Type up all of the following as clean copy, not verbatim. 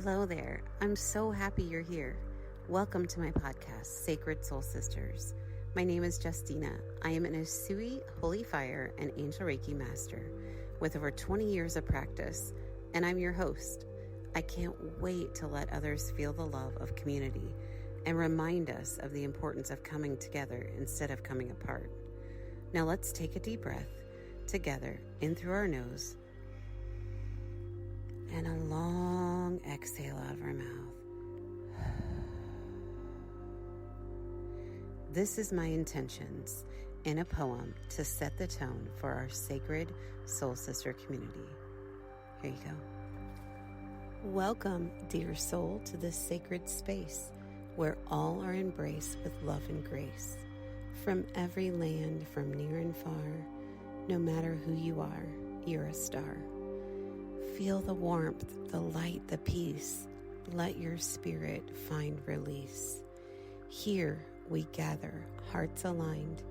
Hello there. I'm so happy you're here. Welcome to my podcast, Sacred Soul Sisters. My name is Justina. I am an Usui Holy Fire and Angel Reiki Master with over 20 years of practice, and I'm your host. I can't wait to let others feel the love of community and remind us of the importance of coming together instead of coming apart. Now let's take a deep breath together in through our nose and a long exhale out of our mouth. This is my intentions in a poem to set the tone for our sacred soul sister community. Here you go. Welcome, dear soul, to this sacred space where all are embraced with love and grace. From every land, from near and far, no matter who you are, you're a star. Feel the warmth, the light, the peace. Let your spirit find release. Here we gather, hearts aligned,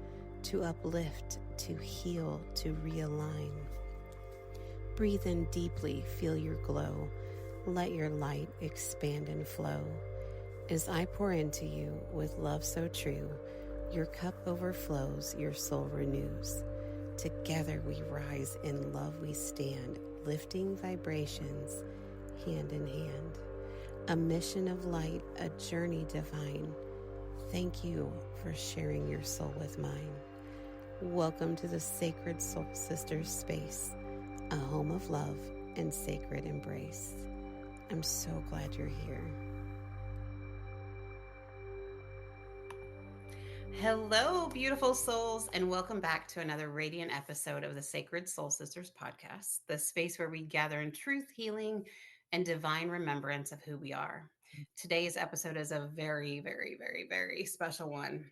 to uplift, to heal, to realign. Breathe in deeply, feel your glow. Let your light expand and flow. As I pour into you with love so true, your cup overflows, your soul renews. Together we rise, in love we stand, lifting vibrations hand in hand. A mission of light, a journey divine. Thank you for sharing your soul with mine. Welcome to the Sacred Soul Sisters space, a home of love and sacred embrace. I'm so glad you're here. Hello, beautiful souls, and welcome back to another radiant episode of the Sacred Soul Sisters podcast, the space where we gather in truth, healing, and divine remembrance of who we are. Today's episode is a very, very, very, very special one.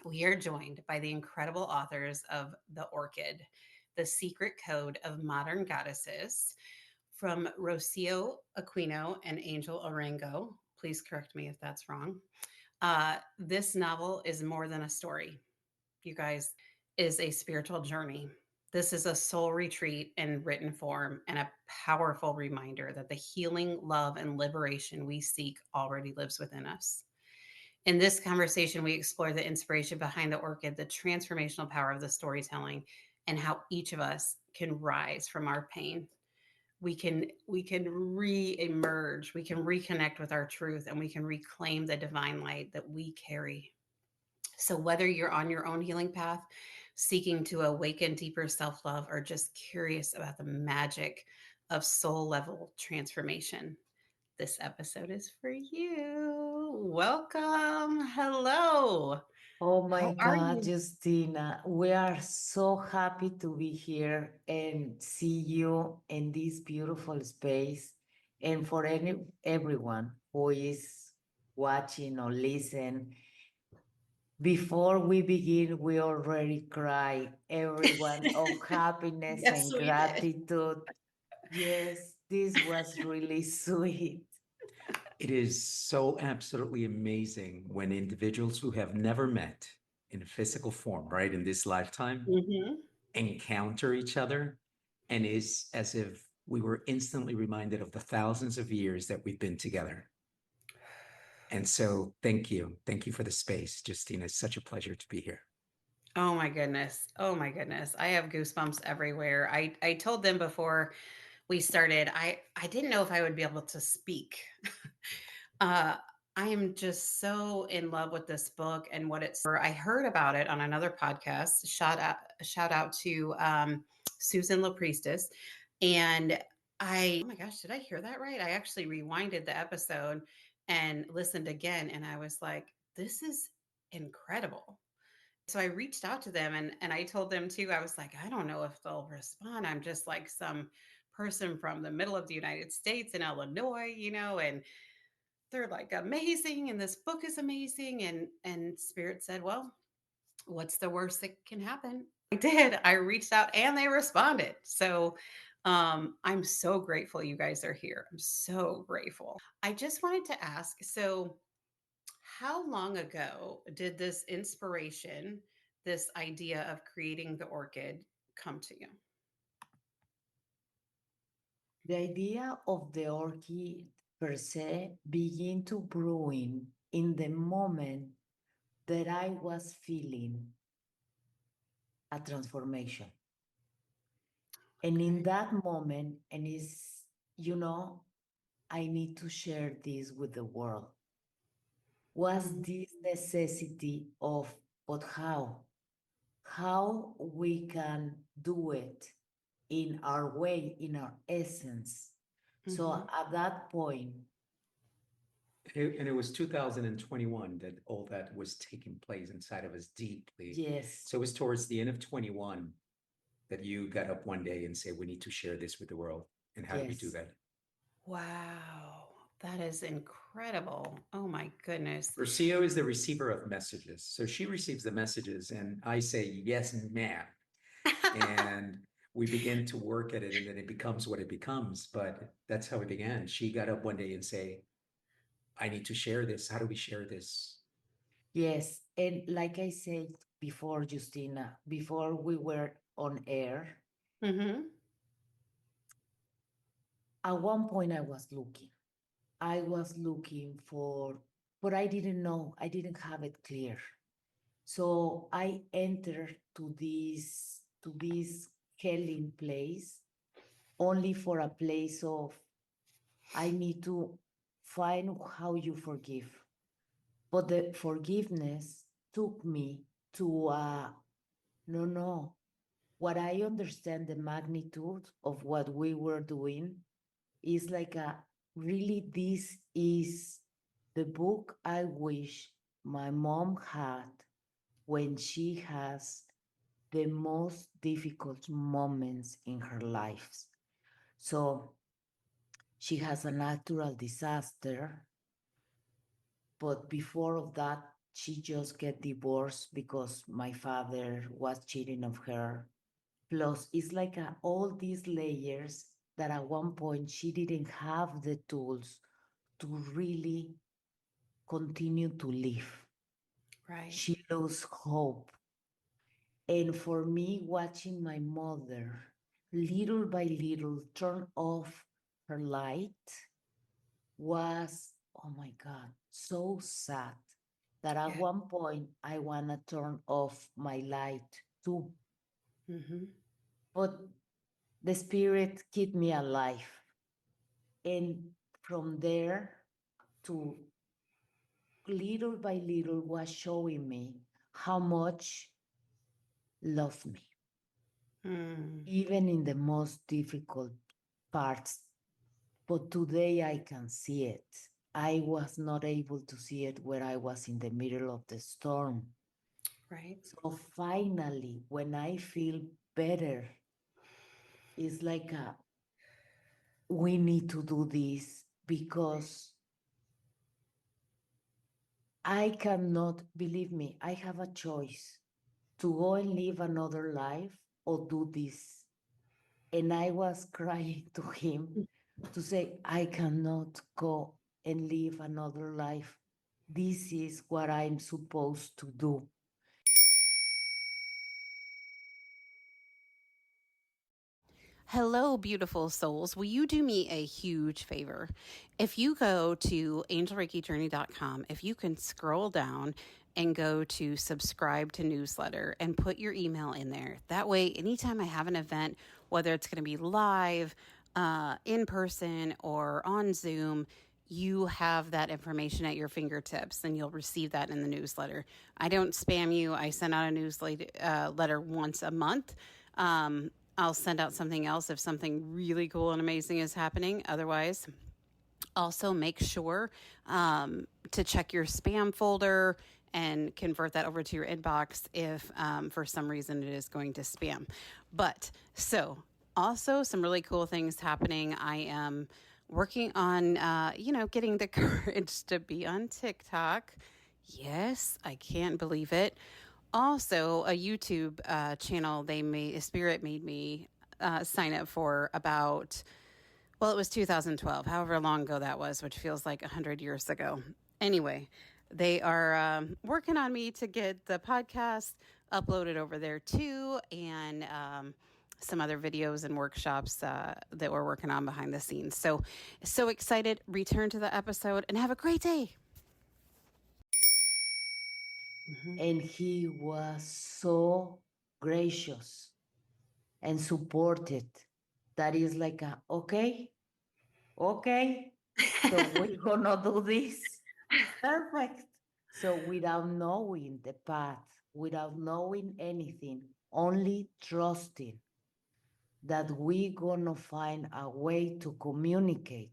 We are joined by the incredible authors of The Orchid, The Secret Code of Modern Goddesses, from Rocio, Aquino, and Angel Orengo. Please correct me if that's wrong. This novel is more than a story, you guys, is a spiritual journey. This is a soul retreat in written form and a powerful reminder that the healing, love, and liberation we seek already lives within us. In this conversation, we explore the inspiration behind the orchid, the transformational power of the storytelling, and how each of us can rise from our pain. We can re-emerge, we can reconnect with our truth, and we can reclaim the divine light that we carry. So whether you're on your own healing path, seeking to awaken deeper self-love, or just curious about the magic of soul level transformation, this episode is for you. Welcome. Hello. Oh my How are God, you? Justina, we are so happy to be here and see you in this beautiful space. And for everyone who is watching or listen, before we begin, we already cry, everyone of happiness Yes, and we did. gratitude. Yes, this was really sweet. It is so absolutely amazing when individuals who have never met in a physical form, right, in this lifetime, Hmm. encounter each other, and is as if we were instantly reminded of the thousands of years that we've been together. And so thank you. Thank you for the space, Justina. It's such a pleasure to be here. Oh my goodness. Oh my goodness. I have goosebumps everywhere. I told them before we started, I didn't know if I would be able to speak. uh I am just so in love with this book and what it's for. I heard about it on another podcast. Shout out to Susan La Priestess. And oh my gosh, did I hear that right? I actually rewinded the episode and listened again, and I was like, this is incredible. So I reached out to them, and I told them too, I was like, I don't know if they'll respond. I'm just like some person from the middle of the United States in Illinois, and they're like amazing, and this book is amazing. And Spirit said, well, what's the worst that can happen? I did. I reached out and they responded. So I'm so grateful you guys are here. I'm so grateful. I just wanted to ask, so how long ago did this inspiration, this idea of creating the orchid, come to you? The idea of the orchid per se begin to brewing in the moment that I was feeling a transformation. And in that moment, and it's, I need to share this with the world. Was this necessity of, but how? How we can do it in our way, in our essence. So at that point, And it was 2021 that all that was taking place inside of us deeply. yes, So it was towards the end of 21 that you got up one day and said, we need to share this with the world. And how do we do yes, that? Wow, that is incredible. Oh my goodness. Rocio is the receiver of messages. So she receives the messages and I say, yes, ma'am. And we begin to work at it and then it becomes what it becomes. But that's how it began. She got up one day and say, I need to share this. How do we share this? yes. And like I said before, Justina, before we were on air, Mm-hmm. at one point I was looking. I was looking for, but I didn't know, I didn't have it clear. So I entered to this healing place only for a place of I need to find how you forgive. But the forgiveness took me to no. What I understand the magnitude of what we were doing is like a really this is the book I wish my mom had when she has the most difficult moments in her life. So she has a natural disaster, but before of that, she just get divorced because my father was cheating of her. Plus, it's like all these layers that at one point she didn't have the tools to really continue to live. Right. She lost hope. And for me, watching my mother little by little turn off her light was, oh my God, so sad that at Yeah. one point I want to turn off my light too. Mm-hmm. But the spirit kept me alive. And from there to little by little was showing me how much loved me, Mm. even in the most difficult parts. But today I can see it. I was not able to see it where I was in the middle of the storm. Right. So finally, when I feel better, it's like we need to do this because I cannot, believe me, I have a choice to go and live another life or do this. And I was crying to him to say, I cannot go and live another life. This is what I'm supposed to do. Hello, beautiful souls. Will you do me a huge favor? If you go to angelreikijourney.com, if you can scroll down and go to subscribe to newsletter and put your email in there. That way, anytime I have an event, whether it's going to be live, in person, or on Zoom, you have that information at your fingertips and you'll receive that in the newsletter. I don't spam you. I send out a newsletter letter once a month. I'll send out something else if something really cool and amazing is happening. Otherwise, also make sure to check your spam folder and convert that over to your inbox if for some reason it is going to spam. But so also some really cool things happening. I am working on, getting the courage to be on TikTok. Yes, I can't believe it. Also, a YouTube channel Spirit made me sign up for about, well, it was 2012, however long ago that was, which feels like 100 years ago. Anyway, they are working on me to get the podcast uploaded over there too. And some other videos and workshops that we're working on behind the scenes. So excited. Return to the episode and have a great day. And he was so gracious and supported. That is like okay, so we're gonna do this. Perfect. So without knowing the path, without knowing anything, only trusting that we're gonna find a way to communicate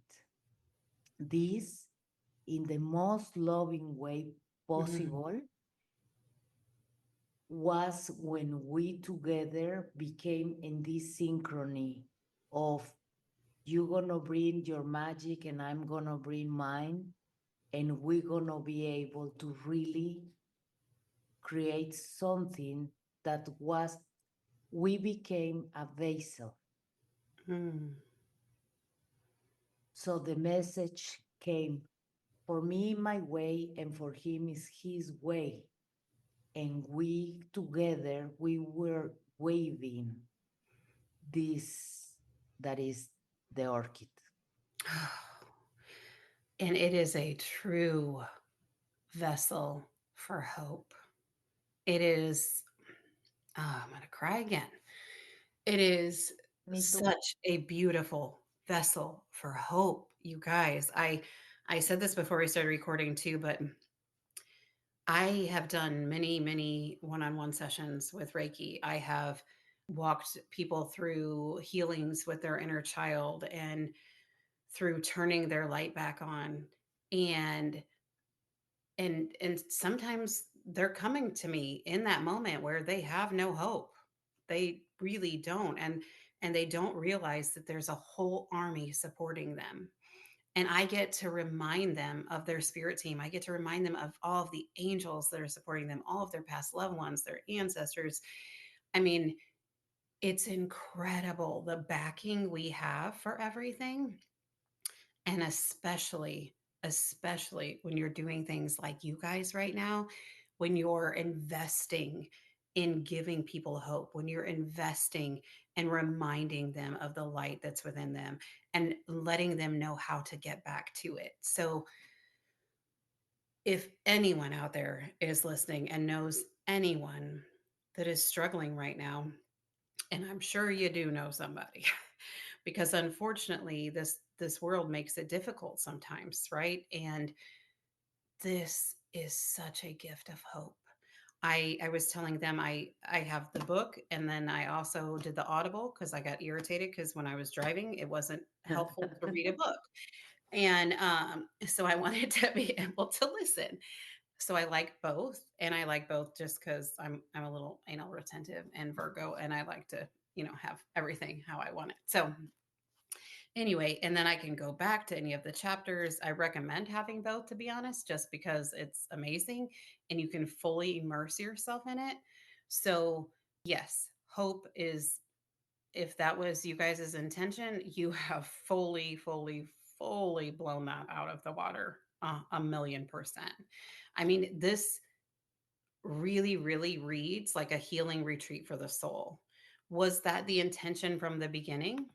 this in the most loving way possible, was when we together became in this synchrony of you gonna bring your magic and I'm gonna bring mine, and we're gonna be able to really create something that was, we became a vessel. So the message came, for me my way and for him is his way, and we together we were waving this, that is the orchid. And it is a true vessel for hope. It is, oh, I'm going to cry again. It is Me too. such a beautiful vessel for hope, you guys. I said this before we started recording too, but I have done many, many one-on-one sessions with Reiki. I have walked people through healings with their inner child and through turning their light back on. And and sometimes they're coming to me in that moment where they have no hope. They really don't, and they don't realize that there's a whole army supporting them. And I get to remind them of their spirit team. I get to remind them of all of the angels that are supporting them, all of their past loved ones, their ancestors. I mean, it's incredible the backing we have for everything. And especially when you're doing things like you guys right now, when you're investing in giving people hope, when you're investing and reminding them of the light that's within them and letting them know how to get back to it. So if anyone out there is listening and knows anyone that is struggling right now, and I'm sure you do know somebody, because unfortunately this world makes it difficult sometimes, right? And this is such a gift of hope. I was telling them I have the book, and then I also did the audible because I got irritated because when I was driving it wasn't helpful to read a book. And so I wanted to be able to listen. So I like both, and I like both just because I'm a little anal retentive and Virgo, and I like to, have everything how I want it. So anyway, and then I can go back to any of the chapters. I recommend having both, to be honest, just because it's amazing and you can fully immerse yourself in it. So, yes, hope is, if that was you guys' intention, you have fully blown that out of the water, 1,000,000%. I mean, this really reads like a healing retreat for the soul. Was that the intention from the beginning?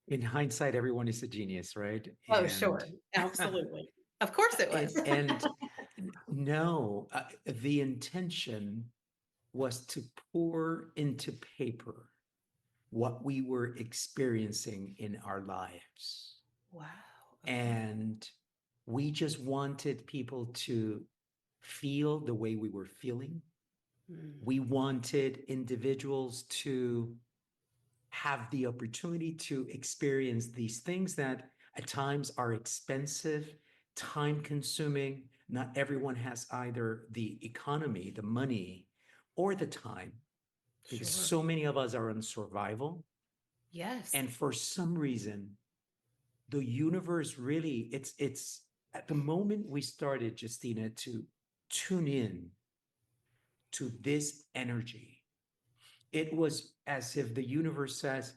In hindsight, everyone is a genius, right? Oh, sure. Absolutely. Of course it was. and no, the intention was to pour into paper what we were experiencing in our lives. Wow. Okay. And we just wanted people to feel the way we were feeling. We wanted individuals to have the opportunity to experience these things that at times are expensive, time consuming. Not everyone has either the economy, the money, or the time, because Sure. so many of us are on survival. Yes. And for some reason, the universe really, it's at the moment we started, Justina, to tune in to this energy, it was as if the universe says,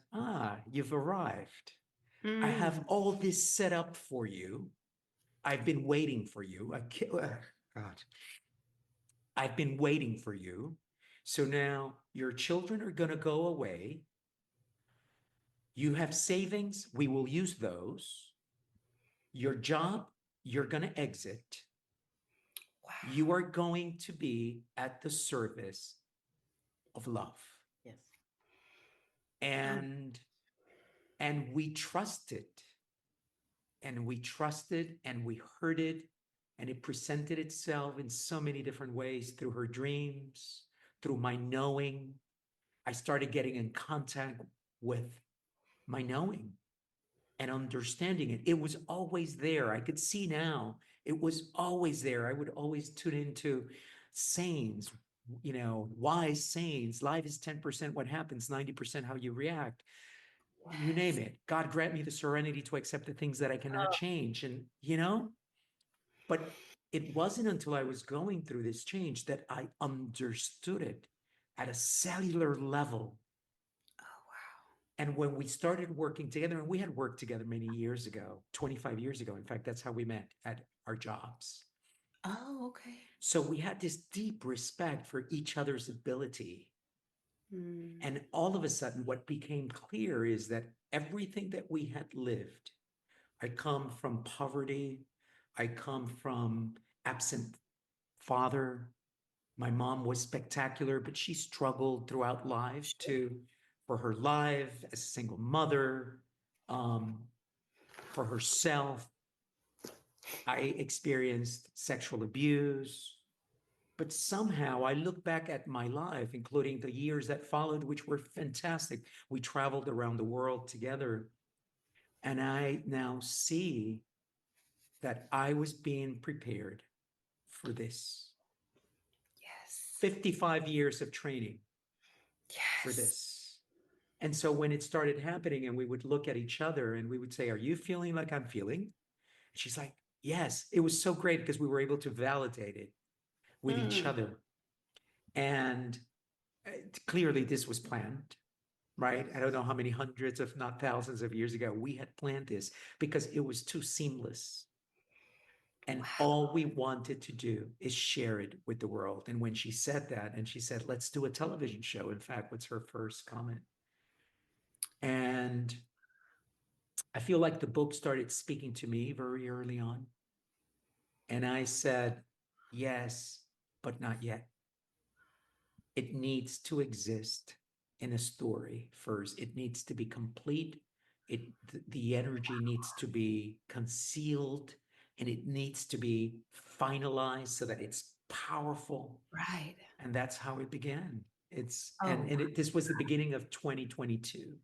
you've arrived. I have all this set up for you. I've been waiting for you. God, I've been waiting for you. So now your children are going to go away. You have savings, we will use those. Your job, you're going to exit. You Wow. are going to be at the service of love. Yes. Oh, And we trusted, and we trusted, and we heard it, and it presented itself in so many different ways through her dreams, through my knowing. I started getting in contact with my knowing and understanding it. It was always there. I could see now it was always there. I would always tune into sayings, wise sayings. Life is 10% what happens, 90% how you react. You name yes. it. God grant me the serenity to accept the things that I cannot Oh, change. And, but it wasn't until I was going through this change that I understood it at a cellular level. oh, wow. And when we started working together, and we had worked together many years ago, 25 years ago, in fact, that's how we met at our jobs. Oh, okay. So we had this deep respect for each other's ability. Mm. And all of a sudden, what became clear is that everything that we had lived, I come from poverty, I come from absent father. My mom was spectacular, but she struggled throughout life for her life as a single mother, um, for herself. I experienced sexual abuse, but somehow I look back at my life, including the years that followed, which were fantastic. We traveled around the world together, and I now see that I was being prepared for this. Yes. 55 years of training for Yes. this. And so when it started happening, and we would look at each other and we would say, "Are you feeling like I'm feeling?" She's like, "Yes." It was so great because we were able to validate it with each Mm. other. And clearly, this was planned, right? I don't know how many hundreds, if not thousands of years ago, we had planned this because it was too seamless. And Wow. all we wanted to do is share it with the world. And when she said that, and she said, "Let's do a television show," in fact, what's her first comment? And I feel like the book started speaking to me very early on. And I said, "Yes, but not yet. It needs to exist in a story first. It needs to be complete. The energy needs to be concealed, and it needs to be finalized so that it's powerful." Right. And that's how it began. It's Oh, this was the beginning of 2022.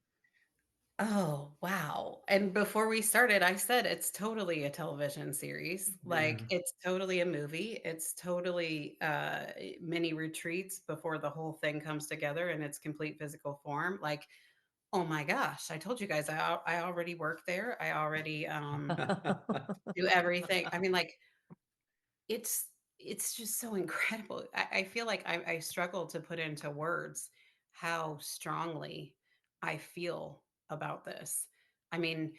oh, wow. And before we started, I said it's totally a television series. Yeah. Like it's totally a movie. It's totally mini retreats before the whole thing comes together in its complete physical form. Like, oh my gosh, I told you guys I already work there. I already do everything. I mean, like it's it's just so incredible. I feel like I struggle to put into words how strongly I feel about this. I mean,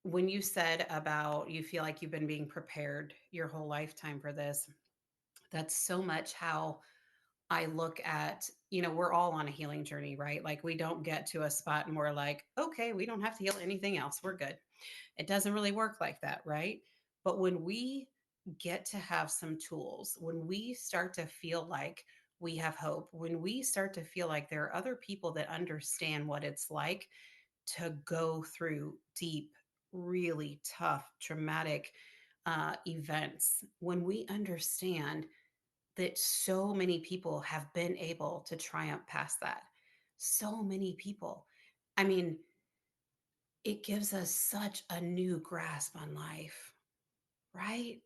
when you said about you feel like you've been being prepared your whole lifetime for this, that's so much how I look at, we're all on a healing journey, right? Like we don't get to a spot and we're like, okay, we don't have to heal anything else. We're good. It doesn't really work like that, right? But when we get to have some tools, when we start to feel like we have hope, when we start to feel like there are other people that understand what it's like to go through deep, really tough, traumatic events, when we understand that so many people have been able to triumph past that, so many people. I mean, it gives us such a new grasp on life, right?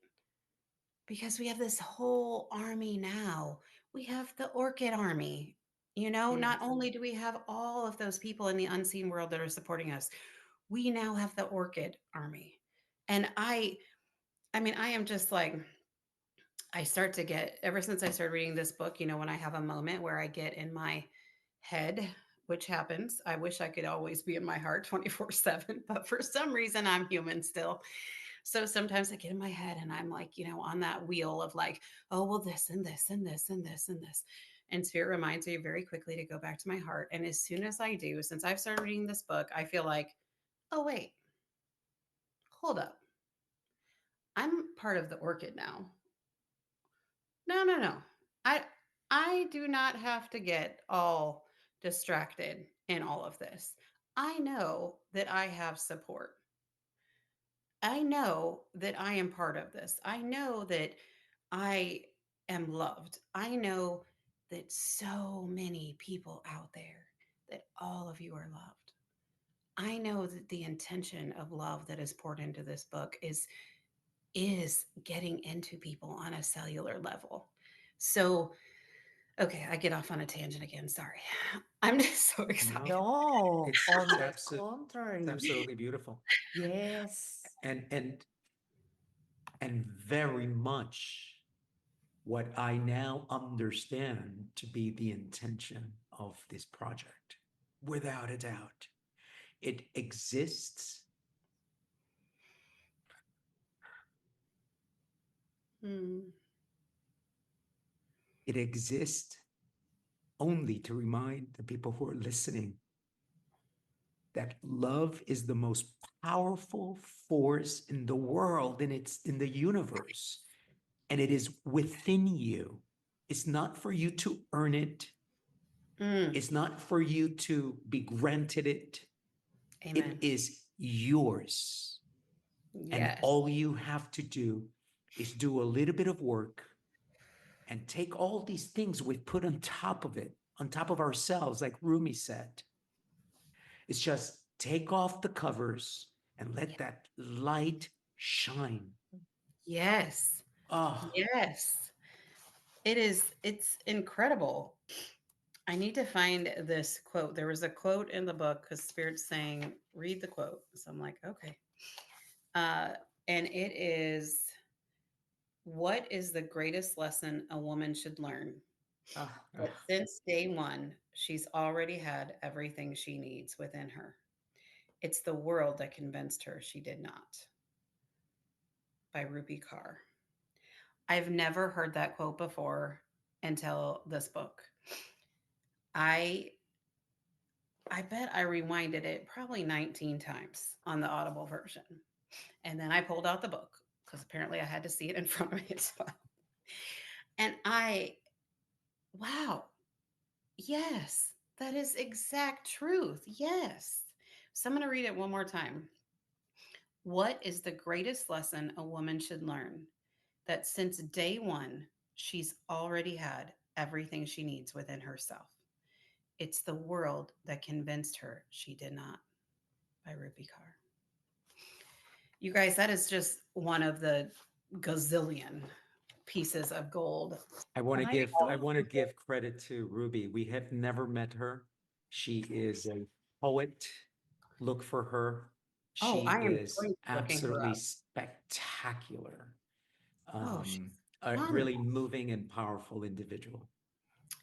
Because we have this whole army now. We have the Orchid army. Not Yes. only do we have all of those people in the unseen world that are supporting us, we now have the Orchid army. And I mean, I am just like, I start to get, ever since I started reading this book, when I have a moment where I get in my head, which happens, I wish I could always be in my heart 24/7, but for some reason I'm human still. So sometimes I get in my head and I'm like, on that wheel of like, oh, well, this and this and this and this and this. And Spirit reminds me very quickly to go back to my heart. And as soon as I do, since I've started reading this book, I feel like, oh, wait, hold up. I'm part of the Orchid now. No, no, no. I I do not have to get all distracted in all of this. I know that I have support. I know that I am part of this. I know that I am loved. I know that so many people out there, that all of you are loved. I know that the intention of love that is poured into this book is getting into people on a cellular level. So, okay, I get off on a tangent again. Sorry. I'm just so excited. No, No, it's on the it's contrary. absolutely beautiful. Yes. And very much what I now understand to be the intention of this project. Without a doubt. It exists. Hmm. It exists only to remind the people who are listening that love is the most powerful force in the world, and it's in the universe, and it is within you. It's not for you to earn it. Mm. It's not for you to be granted it. It Amen. is yours. And Yes. all you have to do is do a little bit of work and take all these things we put on top of it, on top of ourselves, like Rumi said. It's just take off the covers and let that light shine. Yes. Oh, Yes. It's incredible. I need to find this quote. There was a quote in the book because Spirit's saying, read the quote. So I'm like, okay. Uh, and it is, what is the greatest lesson a woman should learn? Ah, That since day one, she's already had everything she needs within her. It's the world that convinced her she did not. By Rupi Kaur. I've never heard that quote before until this book. I I bet I rewinded it probably 19 times on the Audible version. And then I pulled out the book because apparently I had to see it in front of me as well. And wow, yes, that is exact truth. Yes. So I'm going to read it one more time. What is the greatest lesson a woman should learn? That since day one, she's already had everything she needs within herself. It's the world that convinced her she did not. By Rupi Kaur. You guys, that is just one of the gazillion pieces of gold. I I want to give credit to Ruby. We have never met her. She is a poet. Look for her. Oh, She I am is going to be looking her absolutely up. spectacular. Oh, she's A really wonderful. moving and powerful individual.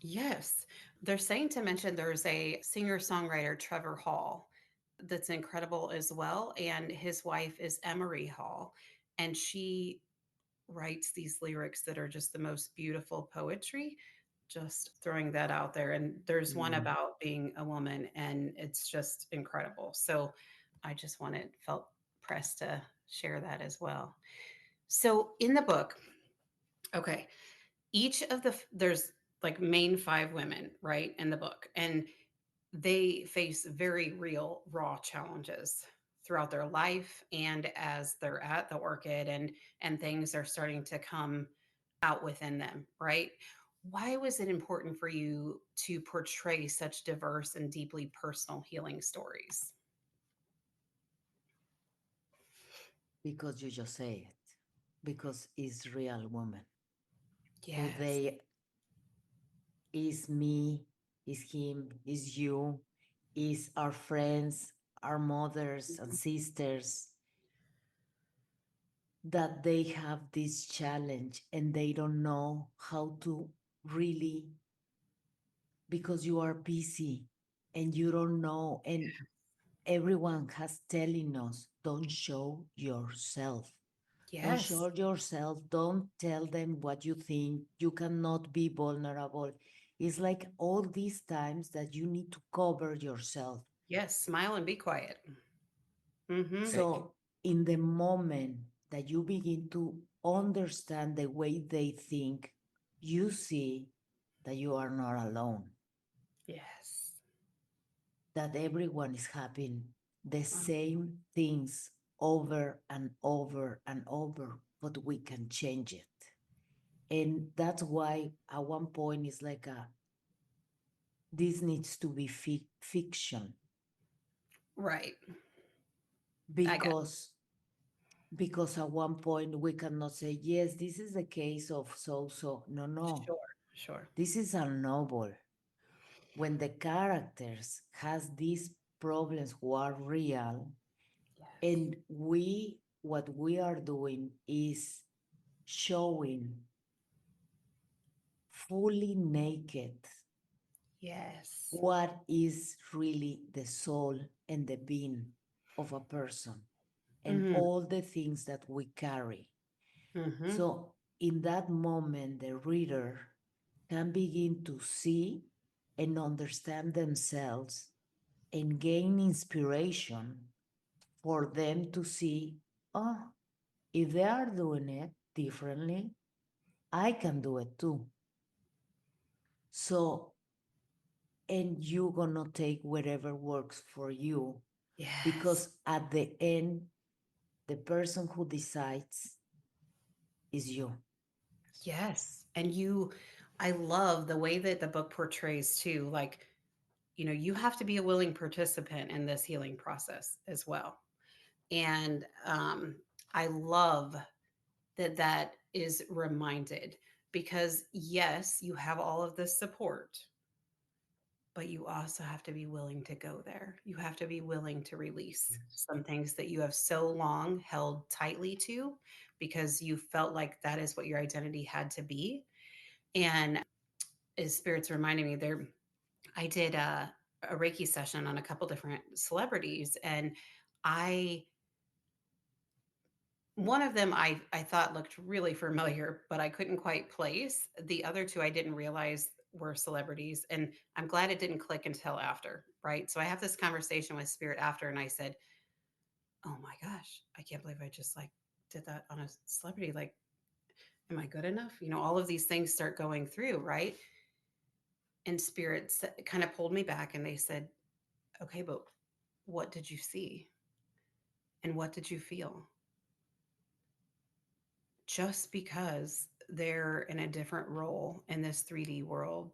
Yes. They're saying to mention there's a singer songwriter, Trevor Hall, that's incredible as well. And his wife is Emery Hall. And she writes these lyrics that are just the most beautiful poetry. Just throwing that out there. And there's one Mm. about being a woman, and it's just incredible. So I just felt pressed to share that as well. So in the book, okay, each of there's like main five women, right, in the book. And they face very real, raw challenges throughout their life and as they're at the Orchid, and things are starting to come out within them, right? Why was it important for you to portray such diverse and deeply personal healing stories? because you just say it. Because it's real woman who Yes. they is me, is him, is you, is our friends, our mothers and sisters, that they have this challenge and they don't know how to really, because you are busy and you don't know, and everyone has telling us, don't show yourself. Don't Yes. show yourself. Don't tell them what you think. You cannot be vulnerable. It's like all these times that you need to cover yourself. Yes, smile and be quiet. Mm-hmm. Thank you. So, in the moment that you begin to understand the way they think, you see that you are not alone, Yes. that everyone is having the Uh, same things over and over and over, but we can change it. And that's why at one point it's like this needs to be fiction, right. I got because at one point we cannot say, yes, this is the case of so. No, no. sure, sure. This is a novel. When the characters has these problems who are real, Yes. and what we are doing is showing fully naked Yes. what is really the soul and the being of a person and Mm-hmm. all the things that we carry. Mm-hmm. So, in that moment, the reader can begin to see and understand themselves and gain inspiration for them to see, oh, if they are doing it differently, I can do it too. So, and you're gonna take whatever works for you, Yes. because at the end, the person who decides is you. Yes. And I love the way that the book portrays too, like, you have to be a willing participant in this healing process as well. And I love that that is reminded because, yes, you have all of this support, but you also have to be willing to go there. You have to be willing to release Yes. some things that you have so long held tightly to because you felt like that is what your identity had to be. And as spirits reminding me there, I did a Reiki session on a couple different celebrities, and I one of them I thought looked really familiar, but I couldn't quite place. The other two I didn't realize were celebrities, and I'm glad it didn't click until after, right? So I have this conversation with spirit after, and I said, "Oh my gosh, I can't believe I just like did that on a celebrity. Like, am I good enough? All of these things start going through, right?" And spirits kind of pulled me back, and they said, "Okay, but what did you see, and what did you feel? Just because they're in a different role in this 3D world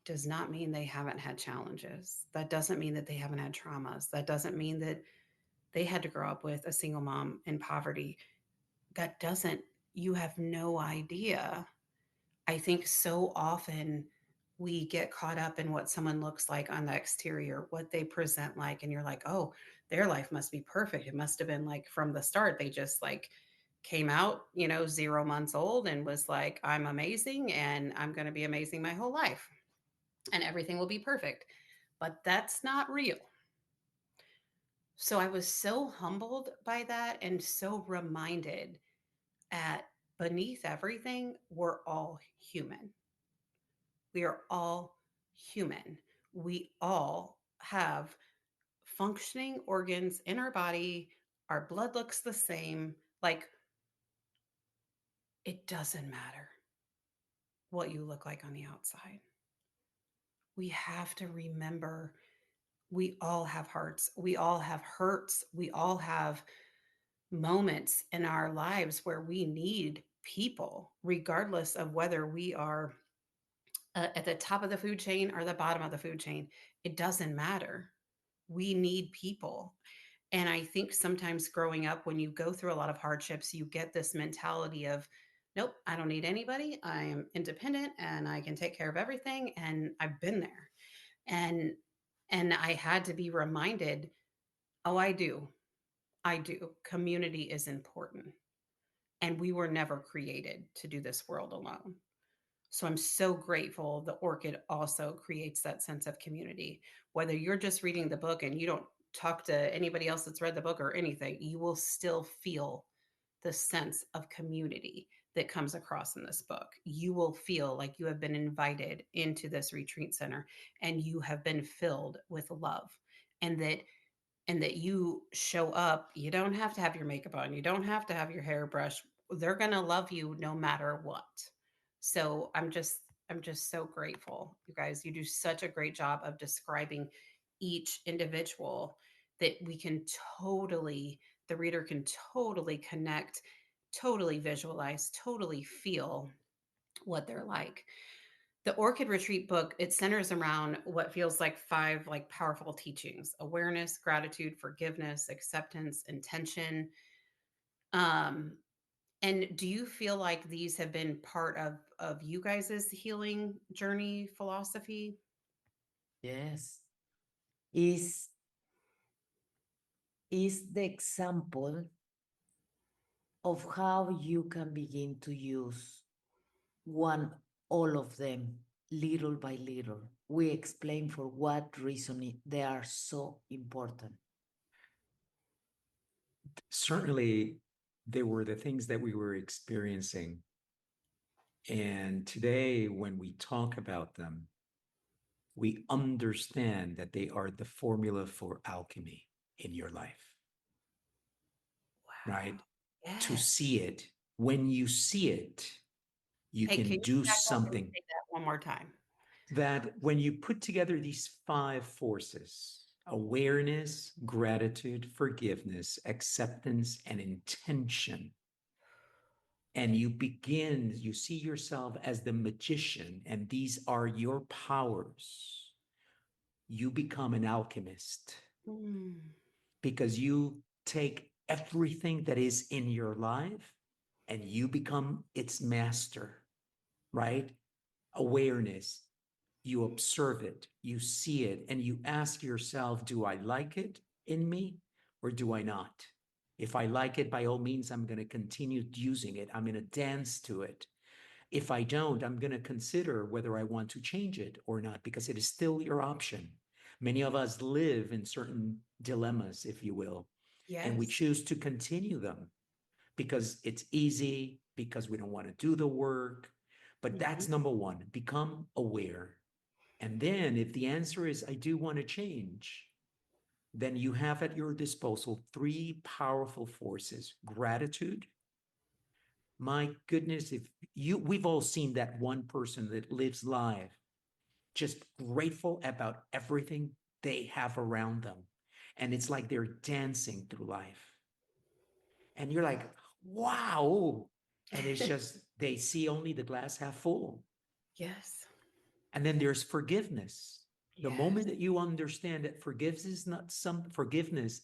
does not mean they haven't had challenges. That doesn't mean that they haven't had traumas. That doesn't mean that they had to grow up with a single mom in poverty. That doesn't, you have no idea. I think so often we get caught up in what someone looks like on the exterior, what they present like, and you're like, oh, their life must be perfect. It must have been like from the start. They just like came out, 0 months old and was like, I'm amazing and I'm going to be amazing my whole life and everything will be perfect. But that's not real. So I was so humbled by that and so reminded at beneath everything, we're all human. We are all human. We all have functioning organs in our body. Our blood looks the same. Like, it doesn't matter what you look like on the outside. We have to remember we all have hearts. We all have hurts. We all have moments in our lives where we need people, regardless of whether we are at the top of the food chain or the bottom of the food chain. It doesn't matter. We need people. And I think sometimes growing up, when you go through a lot of hardships, you get this mentality of, nope, I don't need anybody. I am independent and I can take care of everything. And I've been there. And I had to be reminded, oh, I do. I do. Community is important. And we were never created to do this world alone. So I'm so grateful the Orchid also creates that sense of community. Whether you're just reading the book and you don't talk to anybody else that's read the book or anything, you will still feel the sense of community that comes across in this book. You will feel like you have been invited into this retreat center and you have been filled with love, and that you show up. You don't have to have your makeup on, you don't have to have your hair brushed. They're going to love you no matter what. So I'm just so grateful. You guys, you do such a great job of describing each individual that we can totally, the reader can totally connect, totally visualize, totally feel what they're like. The Orchid Retreat book, it centers around what feels like five like powerful teachings: awareness, gratitude, forgiveness, acceptance, intention. Um, and do you feel like these have been part of you guys' healing journey philosophy? Yes. Is is the example of how you can begin to use one all of them little by little. We explain for what reason they are so important. Certainly, they were the things that we were experiencing. And today, when we talk about them, we understand that they are the formula for alchemy in your life, Wow. right? To Yes. see it, when you see it, you Hey, can can you do back up and something. say that one more time? That when you put together these five forces: awareness, gratitude, forgiveness, acceptance, and intention, and you see yourself as the magician, and these are your powers, you become an alchemist, Mm. because you take everything that is in your life and you become its master, right? Awareness, you observe it, you see it, and you ask yourself, do I like it in me or do I not? If I like it, by all means, I'm going to continue using it. I'm going to dance to it. If I don't, I'm going to consider whether I want to change it or not, because it is still your option. Many of us live in certain dilemmas, if you will, and we Yes. choose to continue them because it's easy, because we don't want to do the work. But Mhm. that's number one: become aware. And then, if the answer is, I do want to change, then you have at your disposal three powerful forces: gratitude. My goodness, if we've all seen that one person that lives life just grateful about everything they have around them. And it's like they're dancing through life. And you're like, wow. And it's just, they see only the glass half full. Yes. And then there's forgiveness. The Yes. moment that you understand that forgiveness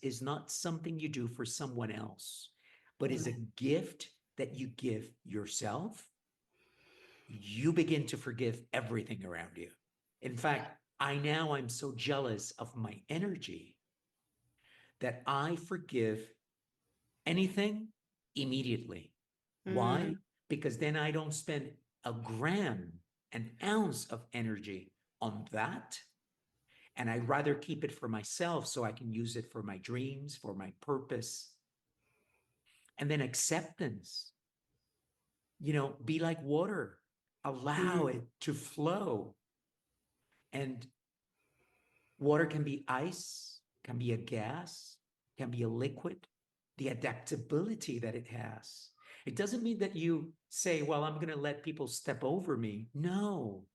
is not something you do for someone else, but is a Amen. gift that you give yourself, you begin to forgive everything around you. In Yeah. fact, I'm so jealous of my energy that I forgive anything immediately. Mm. Why? Because then I don't spend a gram, an ounce of energy on that. And I'd rather keep it for myself so I can use it for my dreams, for my purpose. And then acceptance, be like water, allow Mm. it to flow. And water can be ice, can be a gas, can be a liquid. The adaptability that it has. It doesn't mean that you say, well, I'm going to let people step over me. No,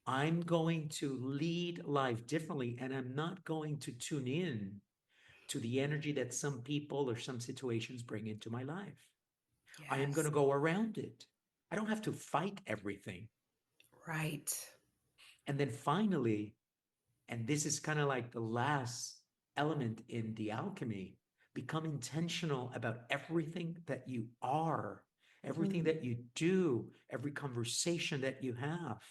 I'm going to lead life differently, and I'm not going to tune in to the energy that some people or some situations bring into my life. I am going Yes. to go around it. I don't have to fight everything. Right. And then finally, and this is kind of like the last element in the alchemy, become intentional about everything that you are, everything Mm. that you do, every conversation that you have.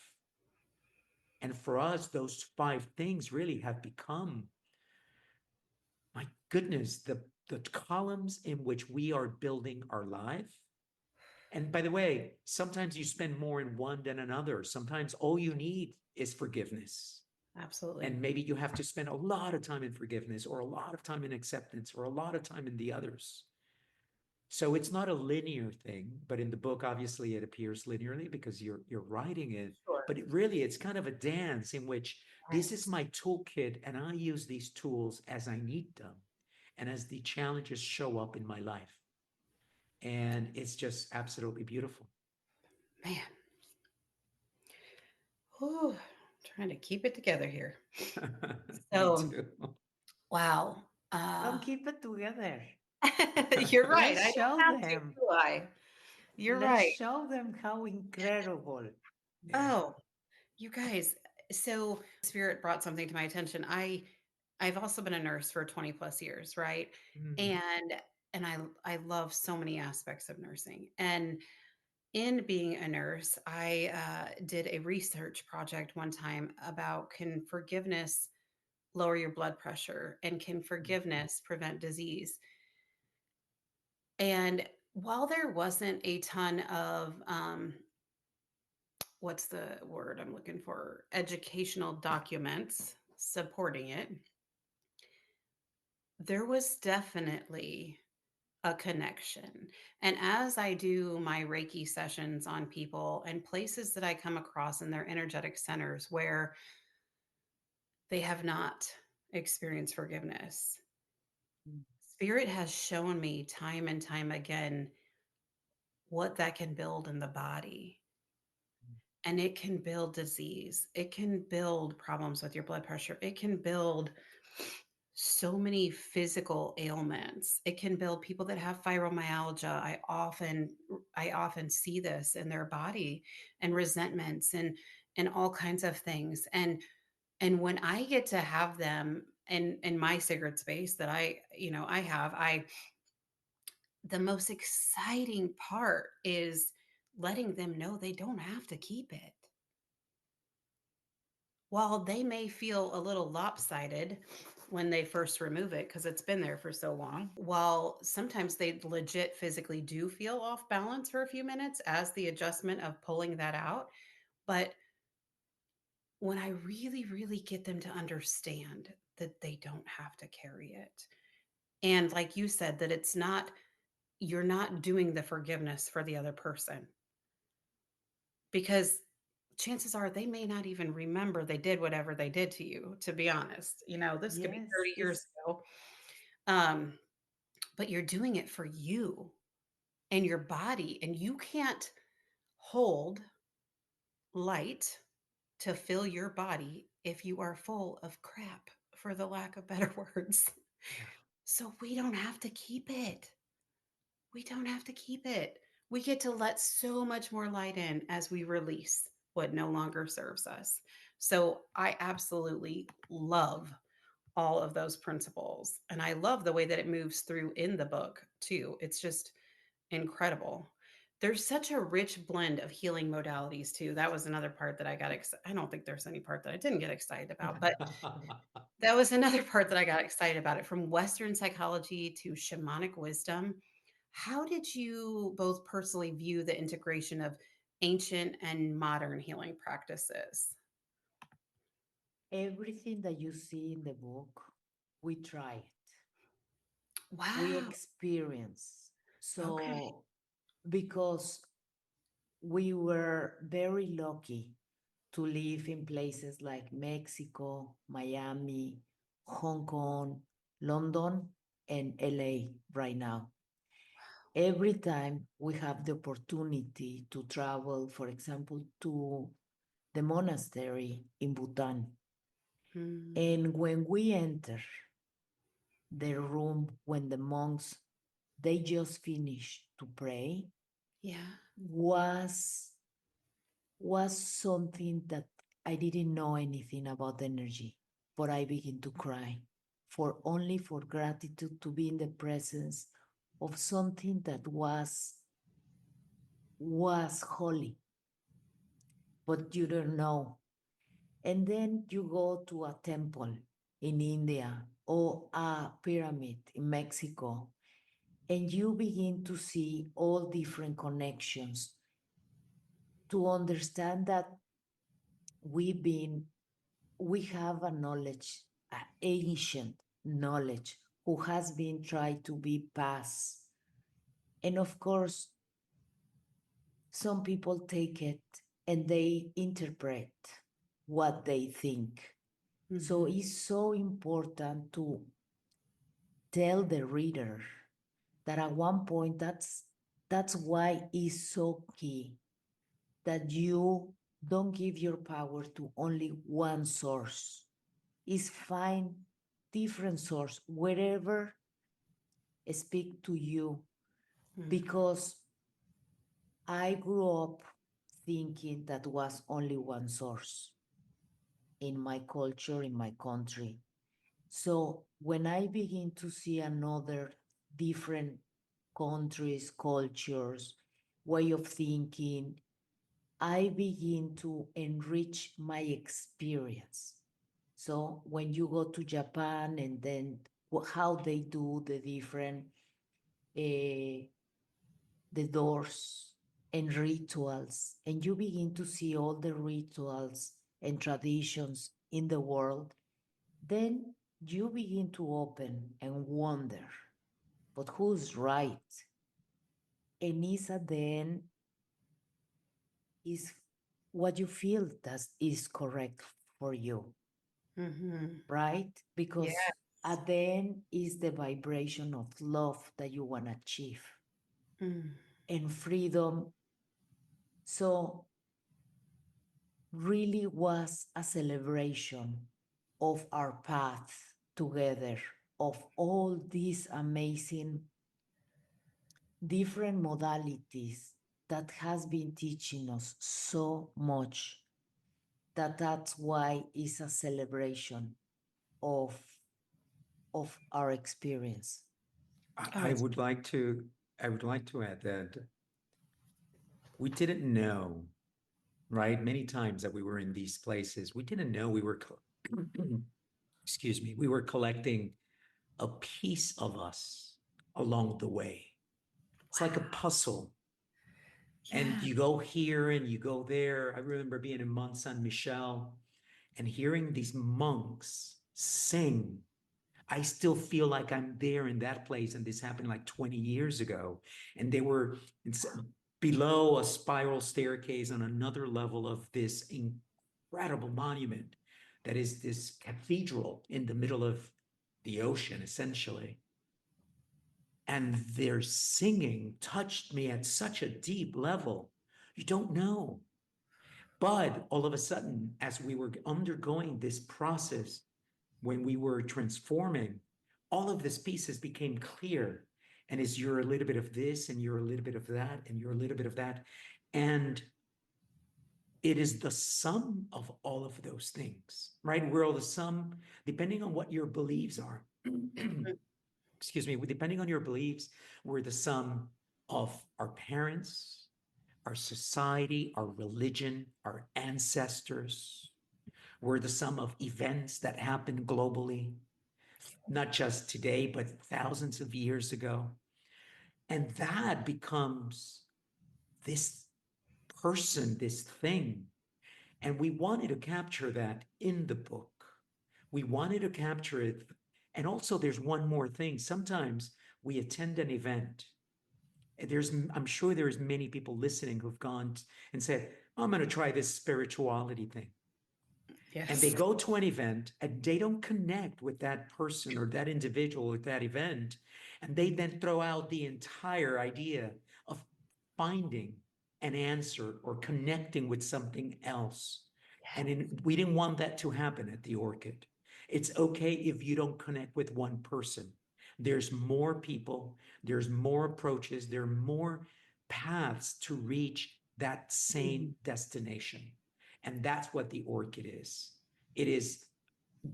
And for us, those five things really have become, my goodness, the columns in which we are building our life. And by the way, sometimes you spend more in one than another. Sometimes all you need is forgiveness. Absolutely. And maybe you have to spend a lot of time in forgiveness, or a lot of time in acceptance, or a lot of time in the others. So it's not a linear thing, but in the book, obviously, it appears linearly because you're writing it. Sure. But it's kind of a dance in which this is Yes. my toolkit, and I use these tools as I need them, and as the challenges show up in my life, and it's just absolutely beautiful. Man. Whew. Trying to keep it together here. Me So, too. wow. Don't keep it together. You're right. Let's I don't show have to, them. do I? You're Let's right. show them how incredible. Yeah. Oh, you guys. So Spirit brought something to my attention. I've also been a nurse for 20 plus years, right? Mm, And I love so many aspects of nursing. And in being a nurse, I did a research project one time about can forgiveness lower your blood pressure and can forgiveness prevent disease. And while there wasn't a ton of what's the word I'm looking for? Educational documents supporting it, there was definitely a connection. And as I do my Reiki sessions on people and places that I come across in their energetic centers where they have not experienced forgiveness, Mm, Spirit has shown me time and time again what that can build in the body. And it can build disease. It can build problems with your blood pressure. It can build so many physical ailments. It can build people that have fibromyalgia. I often see this in their body and resentments and all kinds of things. And when I get to have them in my sacred space that I have, I the most exciting part is letting them know they don't have to keep it. While they may feel a little lopsided when they first remove it because it's been there for so long, while sometimes they legit physically do feel off balance for a few minutes as the adjustment of pulling that out. But when I really, really get them to understand that they don't have to carry it, and like you said, that it's not, you're not doing the forgiveness for the other person because chances are they may not even remember they did whatever they did to you, to be honest. This could be yes, 30 years ago. Um, but you're doing it for you and your body, and you can't hold light to fill your body if you are full of crap, for the lack of better words. yeah. So we don't have to keep it. We don't have to keep it. We get to let so much more light in as we release what no longer serves us. So I absolutely love all of those principles. And I love the way that it moves through in the book, too. It's just incredible. There's such a rich blend of healing modalities, too. That was another part that I got excited. I don't think there's any part that I didn't get excited about, but that was another part that I got excited about it, from Western psychology to shamanic wisdom. How did you both personally view the integration of ancient and modern healing practices? everything that you see in the book, we try it, we Wow. experience. Okay. So, because we were very lucky to live in places like Mexico, Miami, Hong Kong, London, and LA right now. Every time we have the opportunity to travel, for example, to the monastery in Bhutan, Hmm. and when we enter the room, when the monks they just finished to pray, Yeah. was was something that I didn't know anything about energy, but I began to cry for only for gratitude to be in the presence of something that was holy, but you don't know. And then you go to a temple in India or a pyramid in Mexico, and you begin to see all different connections to understand that we've been we have a knowledge, an ancient knowledge, who has been tried to be passed And of course, some people take it and they interpret what they think. So Mhm. it's so important to tell the reader that at one point that's why it's so key that you don't give your power to only one source. Is find different source wherever speak to you, Mhm. because I grew up thinking that was only one source in my culture, in my country. So when I begin to see another different countries, cultures, way of thinking, I begin to enrich my experience. So when you go to Japan and then how they do the different uh, the doors and rituals, and you begin to see all the rituals and traditions in the world, then you begin to open and wonder, but who's right? And is at the end is what you feel that is correct for you, Mhm. right? Because Yes. at the end is the vibration of love that you want to achieve Mm. and freedom. So really was a celebration of our path together, of all these amazing different modalities that has been teaching us so much, that that's why it's a celebration of our experience. Oh, I it's would like to, I would like to add that we didn't know, right? Many times that we were in these places, we didn't know we were, excuse me, we were collecting a piece of us along the way. It's like a wow. puzzle. And Yeah. you go here and you go there. I remember being in Mont Saint Michel and hearing these monks sing. I still feel like I'm there in that place. And this happened like 20 years ago. And they were below a spiral staircase on another level of this incredible monument that is this cathedral in the middle of the ocean, essentially. And their singing touched me at such a deep level. You don't know. But all of a sudden, as we were undergoing this process, when we were transforming, all of these pieces became clear. And as you're a little bit of this, and you're a little bit of that, and you're a little bit of that. And it is the sum of all of those things, right? We're all the sum, depending on what your beliefs are. Excuse me, depending on your beliefs, we're the sum of our parents, our society, our religion, our ancestors. We're the sum of events that happen globally, not just today, but thousands of years ago. And that becomes this person, this thing. And we wanted to capture that in the book. We wanted to capture it. And also, there's one more thing. Sometimes we attend an event. I'm sure there's many people listening who've gone and said, I'm going to try this spirituality thing. And they Yes. go to an event and they don't connect with that person or that individual at that event. And they then throw out the entire idea of finding an answer or connecting with something else. And we didn't want that to happen at the Orchid. It's okay if you don't connect with one person. There's more people, there's more approaches, there are more paths to reach that same Mhm. destination. And that's what the Orchid is. It is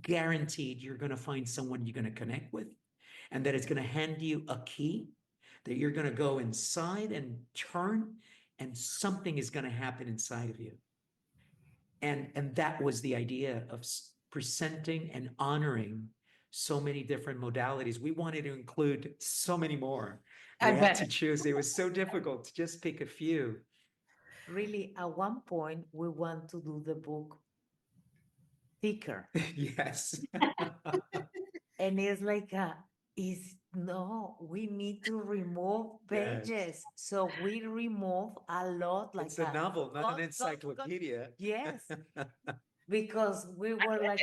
guaranteed you're going to find someone you're going to connect with, and that it's going to hand you a key that you're going to go inside and turn, and something is going to happen inside of you. And that was the idea of presenting and honoring so many different modalities. We wanted to include so many more. I We had to bet. choose. It was so difficult to just pick a few. Really, at one point, we want to do the book thicker. Yes. And it's like, is no, we need to remove Yes. pages. So we remove a lot, It's like a a novel, not an cut. encyclopedia. Yes, because we were like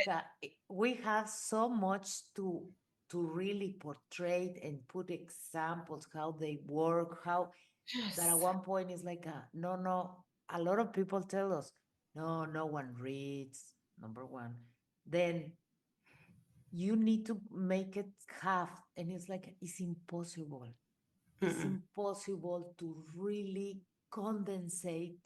we have so much to really portray and put examples how they work, how that at Yes. one point is like no, no. A lot of people tell us, no, no one reads. Number one, then you need to make it half, and it's like it's impossible. It's Mm-mm. impossible to really condensate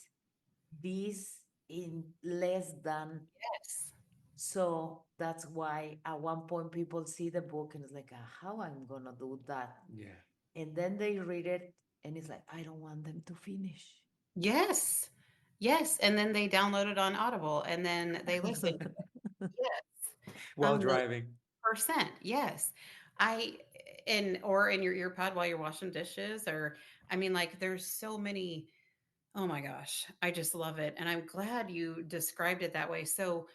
this in less than. Yes. So that's why at one point people see the book and it's like, how I'm gonna do that? Yeah. And then they read it and it's like, I don't want them to finish. Yes. Yes. And then they download it on Audible and then they listen to it. Yes. A While driving. percent. Yes. I or in your ear pod while you're washing dishes or I mean like there's so many. Oh my gosh, I just love it. And I'm glad you described it that way. So,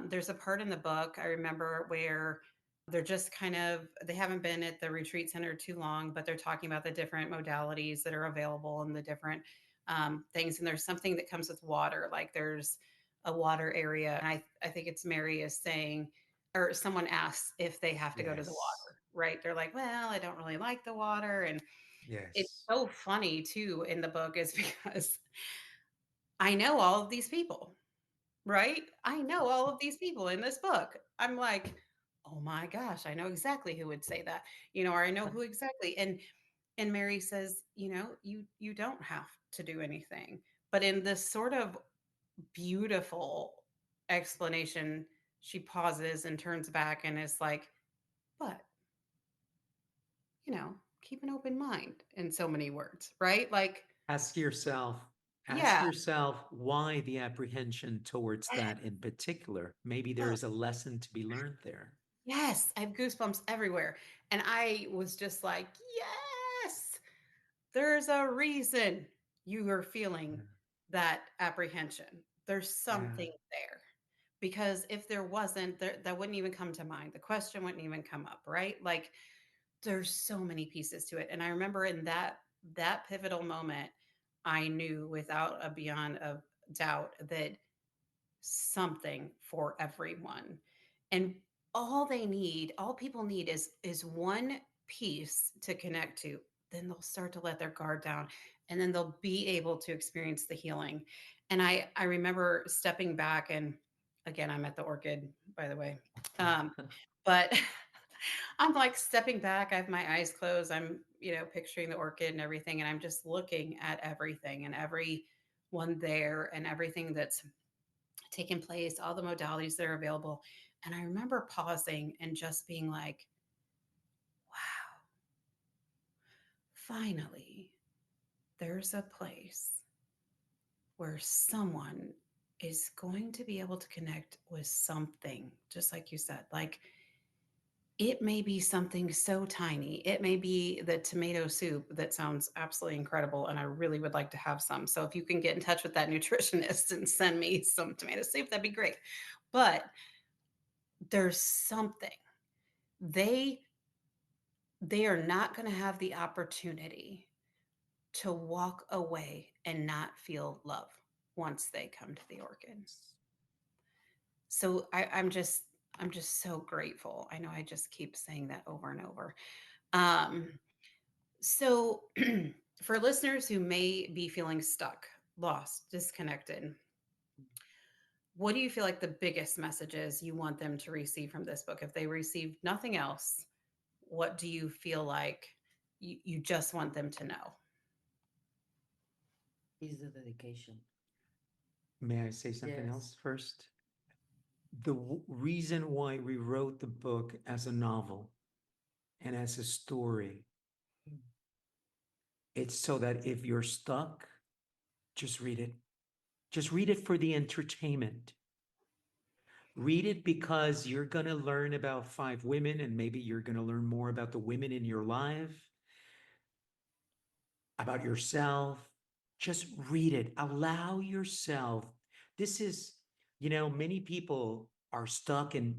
there's a part in the book I remember where they're just kind of, they haven't been at the retreat center too long, but they're talking about the different modalities that are available and the different things. And there's something that comes with water, like there's a water area. And I think it's Mary is saying, or someone asks if they have to go to the Yes. water, right? They're like, well, I don't really like the water. And it's Yes. so funny too in the book is because I know all of these people, right? I know all of these people in this book. I'm like, oh my gosh, I know exactly who would say that, or I know who exactly. And Mary says, you don't have to do anything. But in this sort of beautiful explanation, she pauses and turns back and is like, but keep an open mind in so many words, right? Like, Ask yourself, ask yeah. yourself why the apprehension towards that in particular. Maybe there is a lesson to be learned there. Yes, I have goosebumps everywhere. And I was just like, yes, there's a reason you are feeling that apprehension. There's Yeah. something there. Because if there wasn't, that wouldn't even come to mind. The question wouldn't even come up, right? Like there's so many pieces to it. And I remember in that pivotal moment, I knew without a beyond of doubt that something for everyone. And all people need is one piece to connect to. Then they'll start to let their guard down and then they'll be able to experience the healing. And I remember stepping back and again, I'm at the Orchid, by the way. But I'm like stepping back. I have my eyes closed. I'm, picturing the orchid and everything. And I'm just looking at everything and everyone there and everything that's taken place, all the modalities that are available. And I remember pausing and just being like, wow, finally, there's a place where someone is going to be able to connect with something, just like you said. Like, it may be something so tiny. It may be the tomato soup that sounds absolutely incredible, and I really would like to have some. So if you can get in touch with that nutritionist and send me some tomato soup, that'd be great. But there's something. They they are not going to have the opportunity to walk away and not feel love once they come to the orchid. So I'm just so grateful. I know I just keep saying that over and over. Um, so for listeners who may be feeling stuck, lost, disconnected, what do you feel like the biggest message is you want them to receive from this book? If they received nothing else, what do you feel like you just want them to know? Is the dedication. May I say something Yes. else first? The reason why we wrote the book as a novel and as a story, Mm. it's so that if you're stuck, just read it. Just read it for the entertainment. Read it because you're going to learn about five women and maybe you're going to learn more about the women in your life, about yourself. Just read it. Allow yourself. This is, many people are stuck and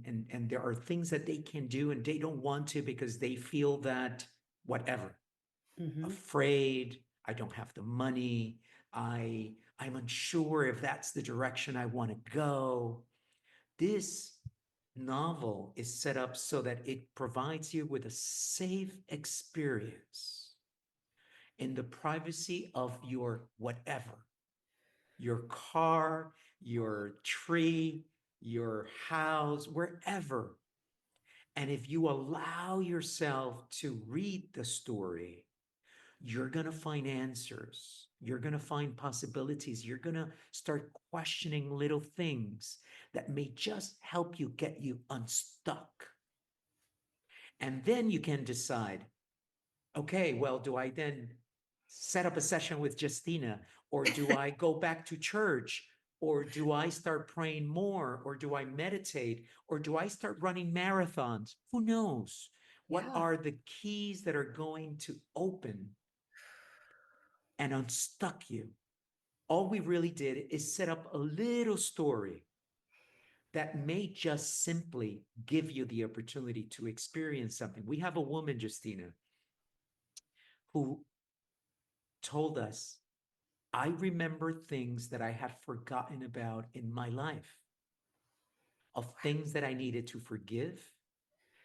there are things that they can do and they don't want to because they feel that whatever, Mm-hmm. afraid, I don't have the money, I'm unsure if that's the direction I want to go. This novel is set up so that it provides you with a safe experience in the privacy of your whatever, your car, your tree, your house, wherever. And if you allow yourself to read the story, you're going to find answers. You're going to find possibilities. You're going to start questioning little things that may just help you get you unstuck. And then you can decide, okay, well, do I then set up a session with Justina? Or do I go back to church? Or do I start praying more? Or do I meditate? Or do I start running marathons? Who knows? What Yeah. are the keys that are going to open and unstuck you? All we really did is set up a little story that may just simply give you the opportunity to experience something. We have a woman, Justina, who told us, I remember things that I had forgotten about in my life, of things that I needed to forgive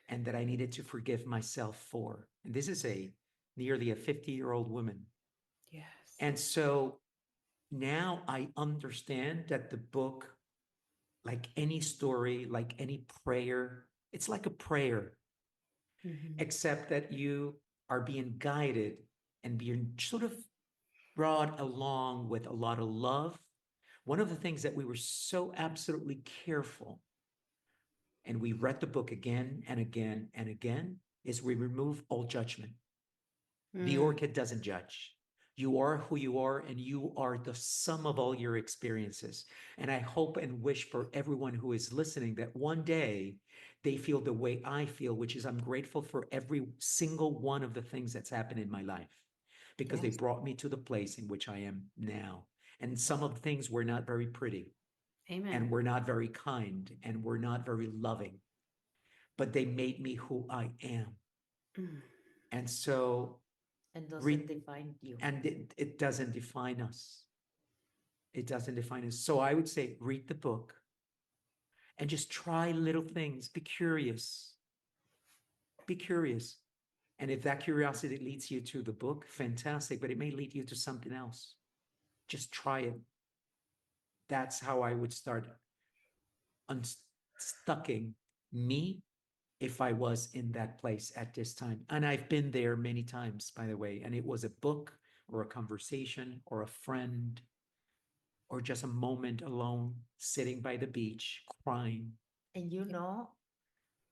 and that I needed to forgive myself for. And this is a nearly a 50-year-old woman. Yes. And so now I understand that the book, like any story, like any prayer, it's like a prayer, Mm-hmm. except that you are being guided and being sort of brought along with a lot of love. One of the things that we were so absolutely careful, and we read the book again and again and again, is we remove all judgment. The Mm. orchid doesn't judge. You are who you are, and you are the sum of all your experiences. And I hope and wish for everyone who is listening that one day they feel the way I feel, which is I'm grateful for every single one of the things that's happened in my life because they Yes. brought me to the place in which I am now. And some Wow. of the things were not very pretty and Amen. were not very kind and were not very loving, but they made me who I am. Mm. And so And read, doesn't define you. and it doesn't define us. It doesn't define us. So I would say read the book and just try little things. Be curious. Be curious. And if that curiosity leads you to the book, fantastic, but it may lead you to something else. Just try it. That's how I would start unstucking me if I was in that place at this time. And I've been there many times, by the way. And it was a book or a conversation or a friend or just a moment alone sitting by the beach crying. And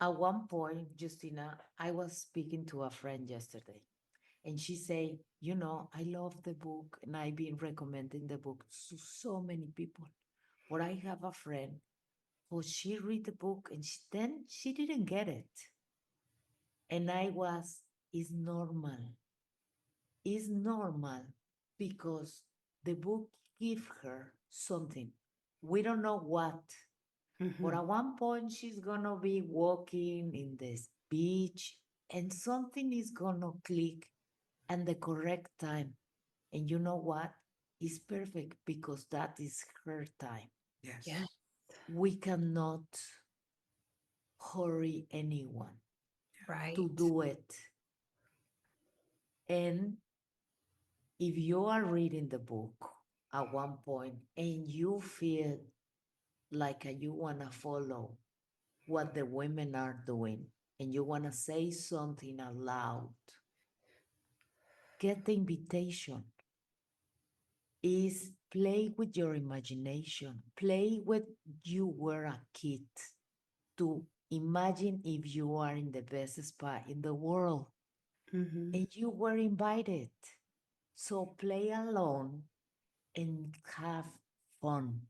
at one point, Justina, I was speaking to a friend yesterday, and she said, I love the book, and I've been recommending the book to so many people. But I have a friend who she read the book, and then she didn't get it. And it's normal. It's normal because the book give her something. We don't know what. But Mm-hmm. at one point, she's gonna be walking in this beach and something is gonna click at the correct time. And you know what? It's perfect because that is her time. Yeah. Yes. We cannot hurry anyone to Right. do it. And if you are reading the book at one point and you feel like you wanna follow what the women are doing and you want to say something aloud, get the invitation. Is play with your imagination. Play with you were a kid to imagine if you are in the best spot in the world Mm-hmm. and you were invited. So play alone and have fun.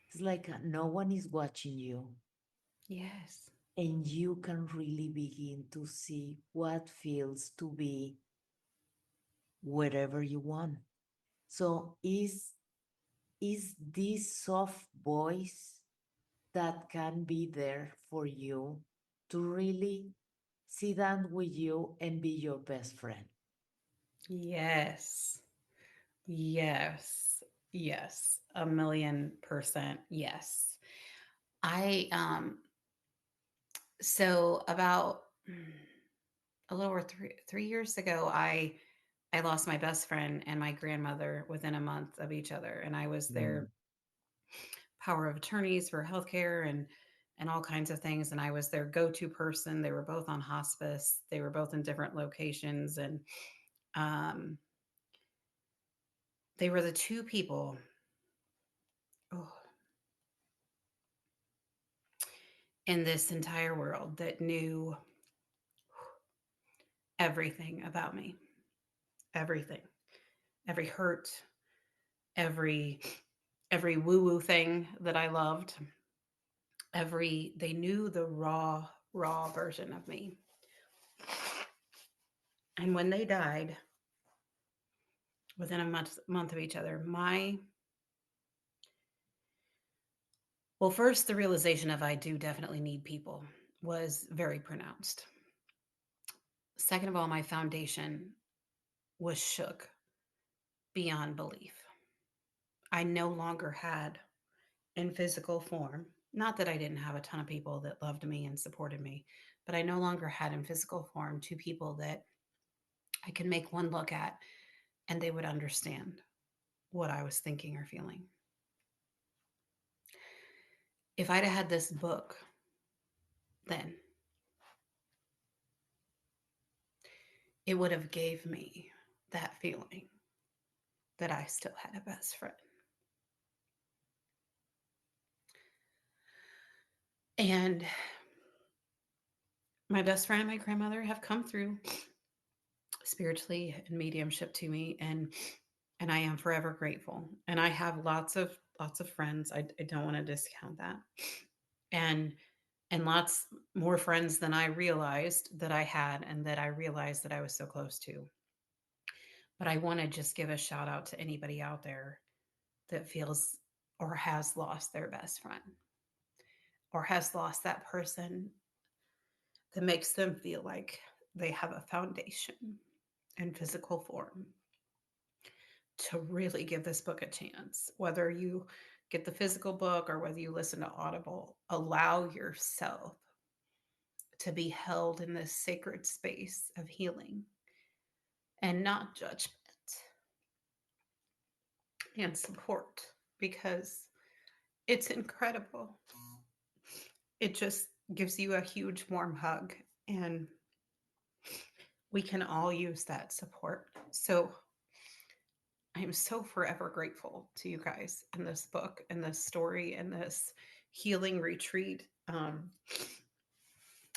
It's like no one is watching you Yes. and you can really begin to see what feels to be wherever you want. So is this soft voice that can be there for you to really sit down with you and be your best friend. Yes. Yes. Yes. 1,000,000% yes. I so about a little over 3 years ago, I lost my best friend and my grandmother within a month of each other, and I was Mm, their power of attorneys for healthcare and all kinds of things, and I was their go-to person. They were both on hospice. They were both in different locations, and um, they were the two people, oh, in this entire world that knew everything about me, everything, every hurt, every every woo-woo thing that I loved, they knew the raw version of me. And when they died within a month of each other, my well, first the realization of I do definitely need people was very pronounced. Second of all, my foundation was shook beyond belief. I no longer had in physical form, not that I didn't have a ton of people that loved me and supported me, but I no longer had in physical form two people that I could make one look at and they would understand what I was thinking or feeling. If I'd have had this book then, it would have gave me that feeling that I still had a best friend. And my best friend and my grandmother have come through spiritually and mediumship to me, and I am forever grateful. And I have lots of friends. I don't want to discount that. And lots more friends than I realized that I had and that I realized that I was so close to. But I want to just give a shout out to anybody out there that feels or has lost their best friend or has lost that person that makes them feel like they have a foundation in physical form, to really give this book a chance. Whether you get the physical book or whether you listen to Audible, allow yourself to be held in this sacred space of healing and not judgment and support, because it's incredible. It just gives you a huge warm hug, and we can all use that support. So I am so forever grateful to you guys in this book and this story and this healing retreat, and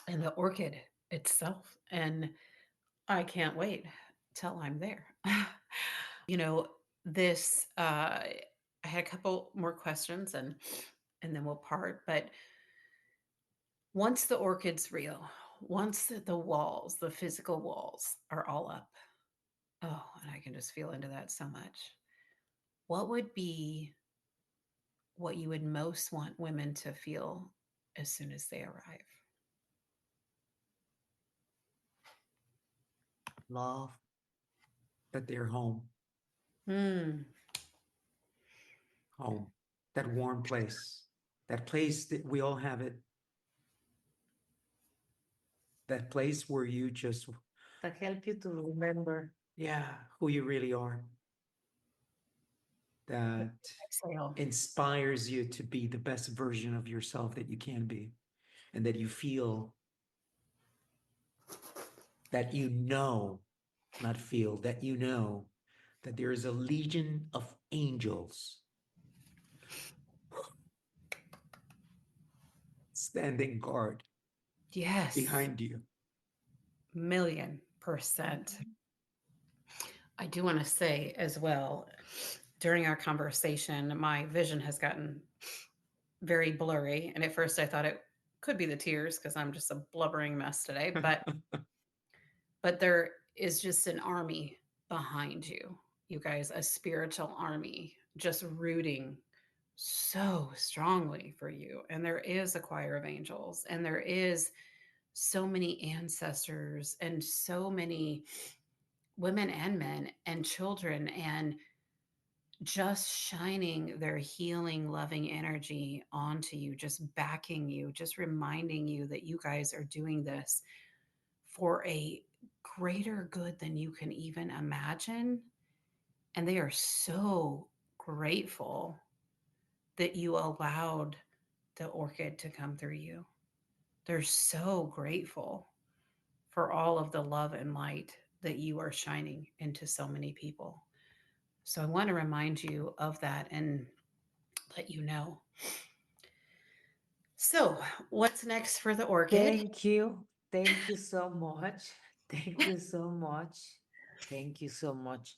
the orchid itself. And I can't wait till I'm there. you know, this I had a couple more questions and then we'll part. But once the orchid's real, once the walls, the physical walls are all up, oh, and I can just feel into that so much. What would be what you would most want women to feel as soon as they arrive? Love. that they're home, Hmm. home, that warm place, that place that we all have it, that place where you just, That help you to remember. yeah, who you really are, that Exhale. inspires you to be the best version of yourself that you can be, and that you feel that not feel, that that there is a legion of angels standing guard Yes. behind you. 1,000,000%. I do want to say as well, during our conversation, my vision has gotten very blurry. And at first I thought it could be the tears because I'm just a blubbering mess today. But there is just an army behind you, you guys, a spiritual army just rooting so strongly for you. And there is a choir of angels, and there is so many ancestors, and so many women and men and children, and just shining their healing, loving energy onto you, just backing you, just reminding you that you guys are doing this for a greater good than you can even imagine. And they are so grateful that you allowed the orchid to come through you. They're so grateful for all of the love and light that you are shining into so many people. So I want to remind you of that and let you know. So, what's next for the orchid? Thank you. Thank you so much. Thank you so much. Thank you so much.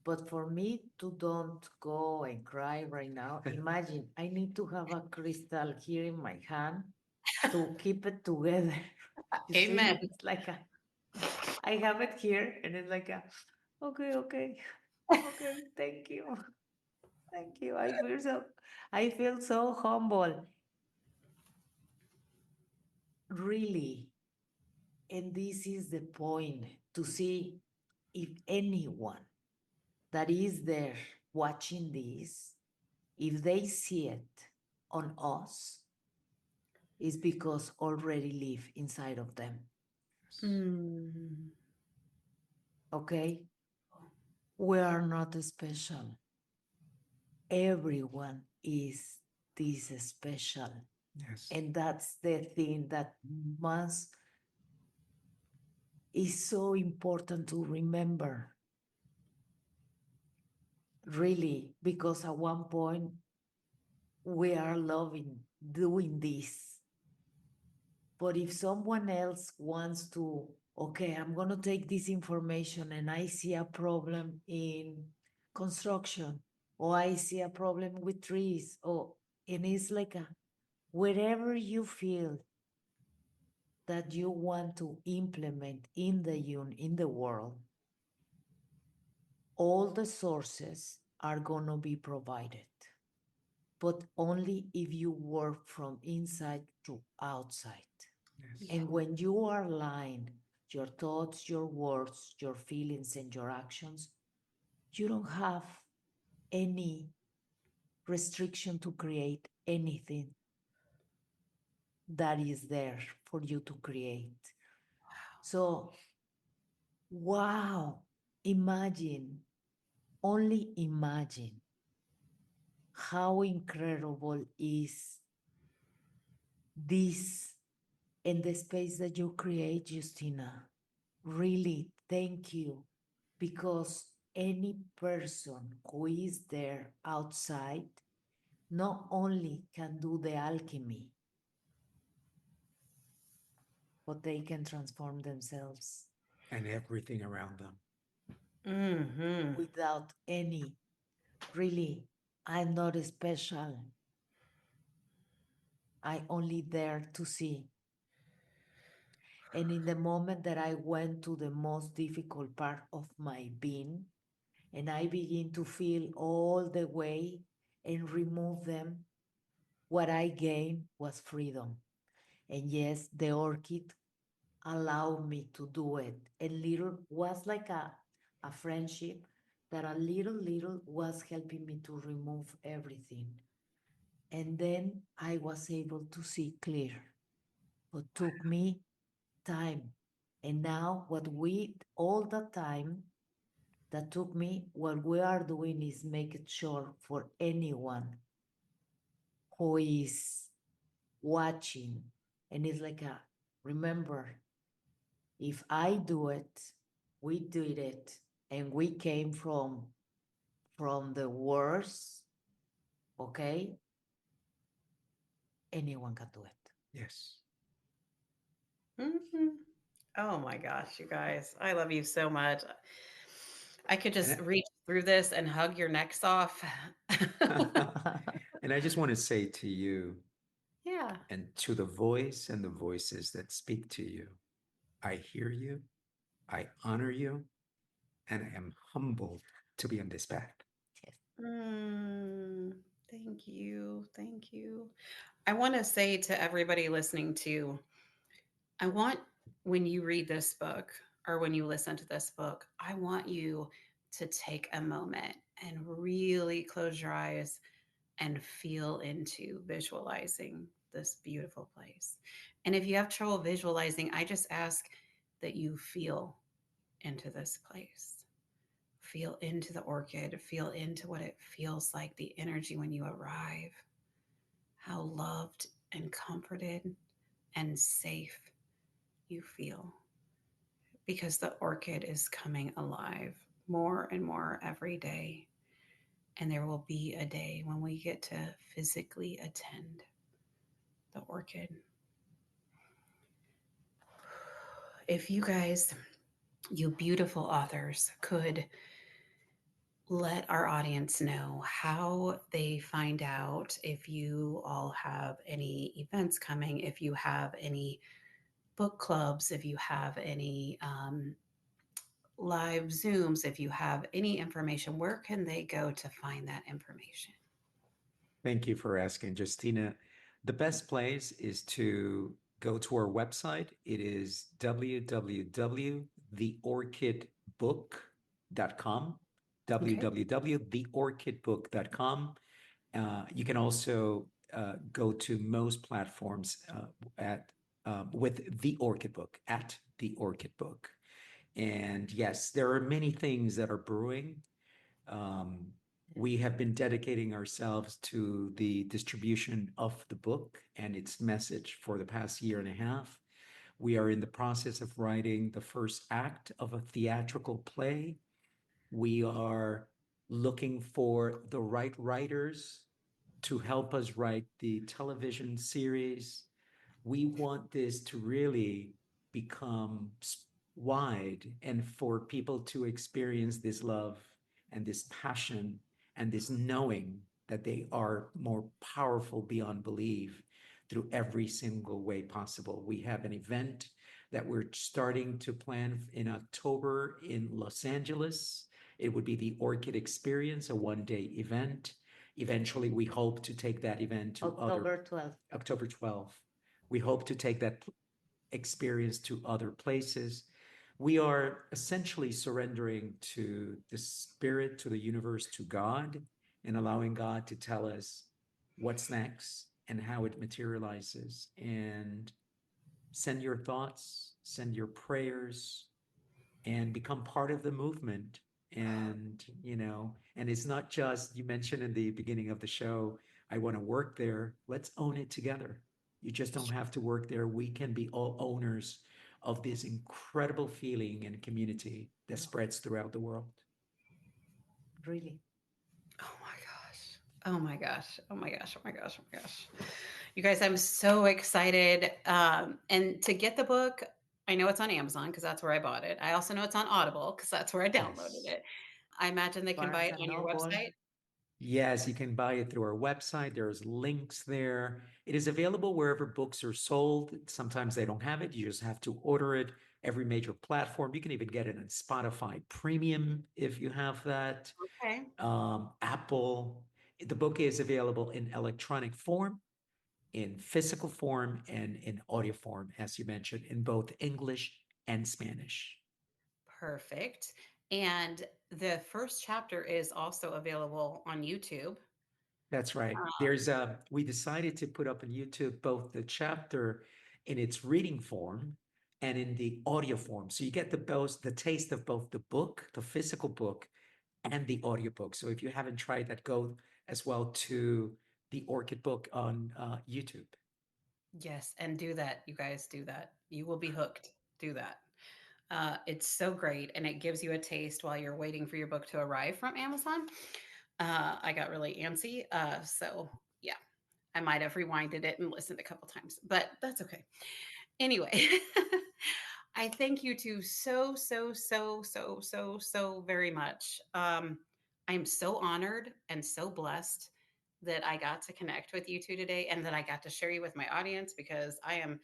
But for me to don't go and cry right now, imagine I need to have a crystal here in my hand to keep it together. You Amen. see, it's like a, I have it here and it's like a, okay, okay, okay, thank you. Thank you. I feel so humble. Really. And this is the point to see if anyone that is there watching this, if they see it on us, is because already live inside of them. Mm. Okay? We are not special. Everyone is this special. Yes. And that's the thing that must is so important to remember. Really, because at one point we are loving doing this. But if someone else wants to, okay, I'm going to take this information and I see a problem in construction, or I see a problem with trees, or and it's like a wherever you feel that you want to implement in the world, all the sources are going to be provided, but only if you work from inside to outside. Yes. Yeah. And when you are aligned, your thoughts, your words, your feelings, and your actions, you don't have any restriction to create anything that is there for you to create. So, wow, imagine, only imagine how incredible is this in the space that you create, Justina. Really, thank you. Because any person who is there outside not only can do the alchemy, but they can transform themselves And everything around them. Mm-hmm. without any, really, I'm not special. I only there to see. And in the moment that I went to the most difficult part of my being, and I begin to feel all the way and remove them, what I gained was freedom. And yes, the orchid allowed me to do it. And little was like a friendship that a little was helping me to remove everything. And then I was able to see clear, but took me time. And now what we all the time that took me, what we are doing is make it sure for anyone who is watching. And it's like a remember, if I do it, we did it, and we came from the worst, okay? Anyone can do it. Yes. Mm-hmm. Oh my gosh, you guys. I love you so much. I could just And reach through this and hug your necks off. and I just want to say to you Yeah. and to the voice and the voices that speak to you, I hear you, I honor you, and I am humbled to be on this path. Yes. Mm. Thank you. Thank you. I want to say to everybody listening to, I want when you read this book or when you listen to this book, I want you to take a moment and really close your eyes and feel into visualizing this beautiful place. And if you have trouble visualizing, I just ask that you feel into this place. Feel into the orchid, feel into what it feels like, the energy when you arrive, how loved and comforted and safe you feel. Because the orchid is coming alive more and more every day. And there will be a day when we get to physically attend the orchid. If you guys, you beautiful authors, could let our audience know how they find out if you all have any events coming, if you have any book clubs, if you have any live Zooms, if you have any information, where can they go to find that information? Thank you for asking, Justina. The best place is to go to our website. It is www.theorchidbook.com, Okay. www.theorchidbook.com. You can also go to most platforms at with the Orchid Book at the Orchid Book. And yes, there are many things that are brewing. Um, we have been dedicating ourselves to the distribution of the book and its message for the past year and a half. We are in the process of writing the first act of a theatrical play. We are looking for the right writers to help us write the television series. We want this to really become wide and for people to experience this love and this passion and this knowing that they are more powerful beyond belief through every single way possible. We have an event that we're starting to plan in October in Los Angeles. It would be the Orchid Experience, a one-day event. Eventually, we hope to take that event to October 12th. October 12th. We hope to take that experience to other places. We are essentially surrendering to the spirit, to the universe, to God, and allowing God to tell us what's next and how it materializes. And send your thoughts, send your prayers, and become part of the movement. And, and it's not just, you mentioned in the beginning of the show, I want to work there. Let's own it together. You just don't have to work there. We can be all owners of this incredible feeling and community that spreads throughout the world. Really. Oh my gosh. Oh my gosh. Oh my gosh. Oh my gosh. Oh my gosh. You guys, I'm so excited. And to get the book, I know it's on Amazon because that's where I bought it. I also know it's on Audible because that's where I downloaded Yes. it. I imagine they can buy Barnes it and on your Noble. website. Yes, you can buy it through our website. There's links there. It is available wherever books are sold. Sometimes they don't have it. You just have to order it every major platform. You can even get it on Spotify Premium if you have that. Okay. Apple. The book is available in electronic form, in physical form, and in audio form, as you mentioned, in both English and Spanish. Perfect. And the first chapter is also available on YouTube. That's right. We decided to put up on YouTube both the chapter in its reading form and in the audio form. So you get the taste of both the book, the physical book, and the audiobook. So if you haven't tried that, go as well to the Orchid book on YouTube. Yes, and do that. You guys do that. You will be hooked. Do that. It's so great, and it gives you a taste while you're waiting for your book to arrive from Amazon. I got really antsy, so yeah, I might have rewinded it and listened a couple times, but that's okay. Anyway, I thank you two so very much. I'm so honored and so blessed that I got to connect with you two today and that I got to share you with my audience because I'm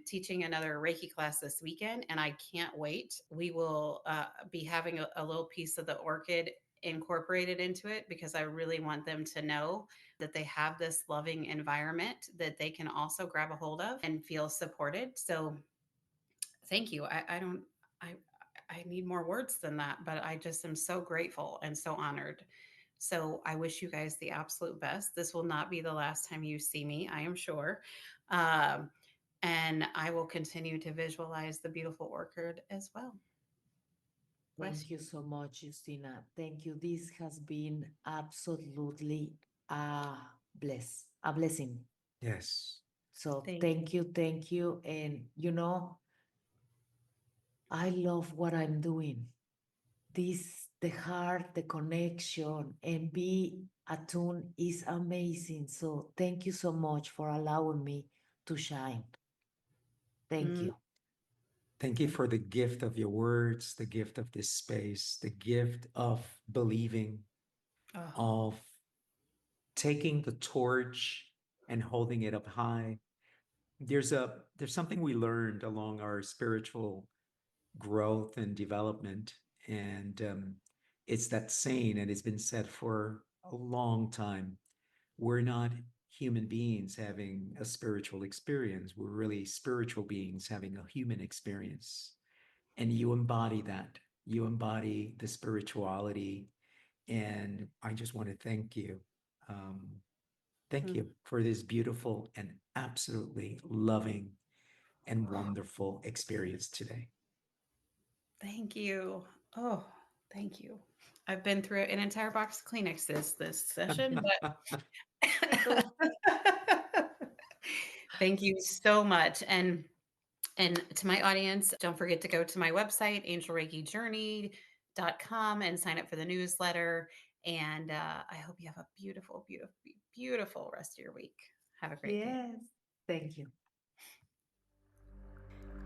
teaching another Reiki class this weekend and I can't wait. We will be having a little piece of the orchid incorporated into it because I really want them to know that they have this loving environment that they can also grab a hold of and feel supported. So thank you. I don't, I, I need more words than that, but I just am so grateful and so honored. So I wish you guys the absolute best. This will not be the last time you see me, I am sure. Um, and I will continue to visualize the beautiful orchid as well. Bless Thank you so much, Justina. Thank you. This has been absolutely a blessing. Yes. So you. thank you, thank you. And I love what I'm doing. The heart, the connection, and be attuned is amazing. So thank you so much for allowing me to shine. Thank Mm, you. Thank you for the gift of your words, the gift of this space, the gift of believing, oh, of taking the torch and holding it up high. There's something we learned along our spiritual growth and development, and it's that saying, and it's been said for a long time. We're not human beings having a spiritual experience. We're really spiritual beings having a human experience. And you embody that. You embody the spirituality. And I just want to thank you. Um, Thank mm, you for this beautiful and absolutely loving and wonderful experience today. thank you. Oh, thank you. I've been through an entire box of Kleenexes this session, but thank you so much. And to my audience, don't forget to go to my website, angelreikijourney.com, and sign up for the newsletter. And I hope you have a beautiful, beautiful, beautiful rest of your week. Have a great day. Yes. Thank you.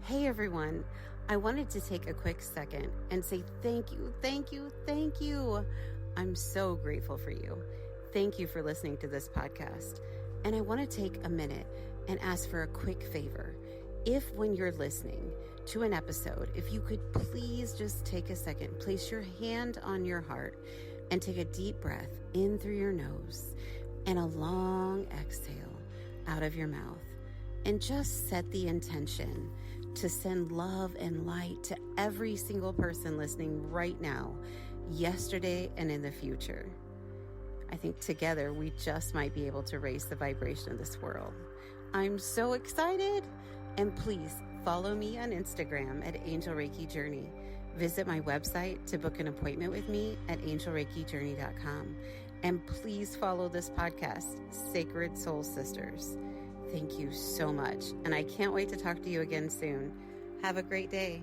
Hey everyone, I wanted to take a quick second and say thank you, thank you, thank you. I'm so grateful for you. Thank you for listening to this podcast. And I want to take a minute and ask for a quick favor. If when you're listening to an episode, if you could please just take a second, place your hand on your heart and take a deep breath in through your nose and a long exhale out of your mouth, and just set the intention to send love and light to every single person listening right now, yesterday, and in the future. I think together we just might be able to raise the vibration of this world. I'm so excited. And please follow me on Instagram at Angel Reiki Journey. Visit my website to book an appointment with me at angelreikijourney.com. And please follow this podcast, Sacred Soul Sisters. Thank you so much. And I can't wait to talk to you again soon. Have a great day.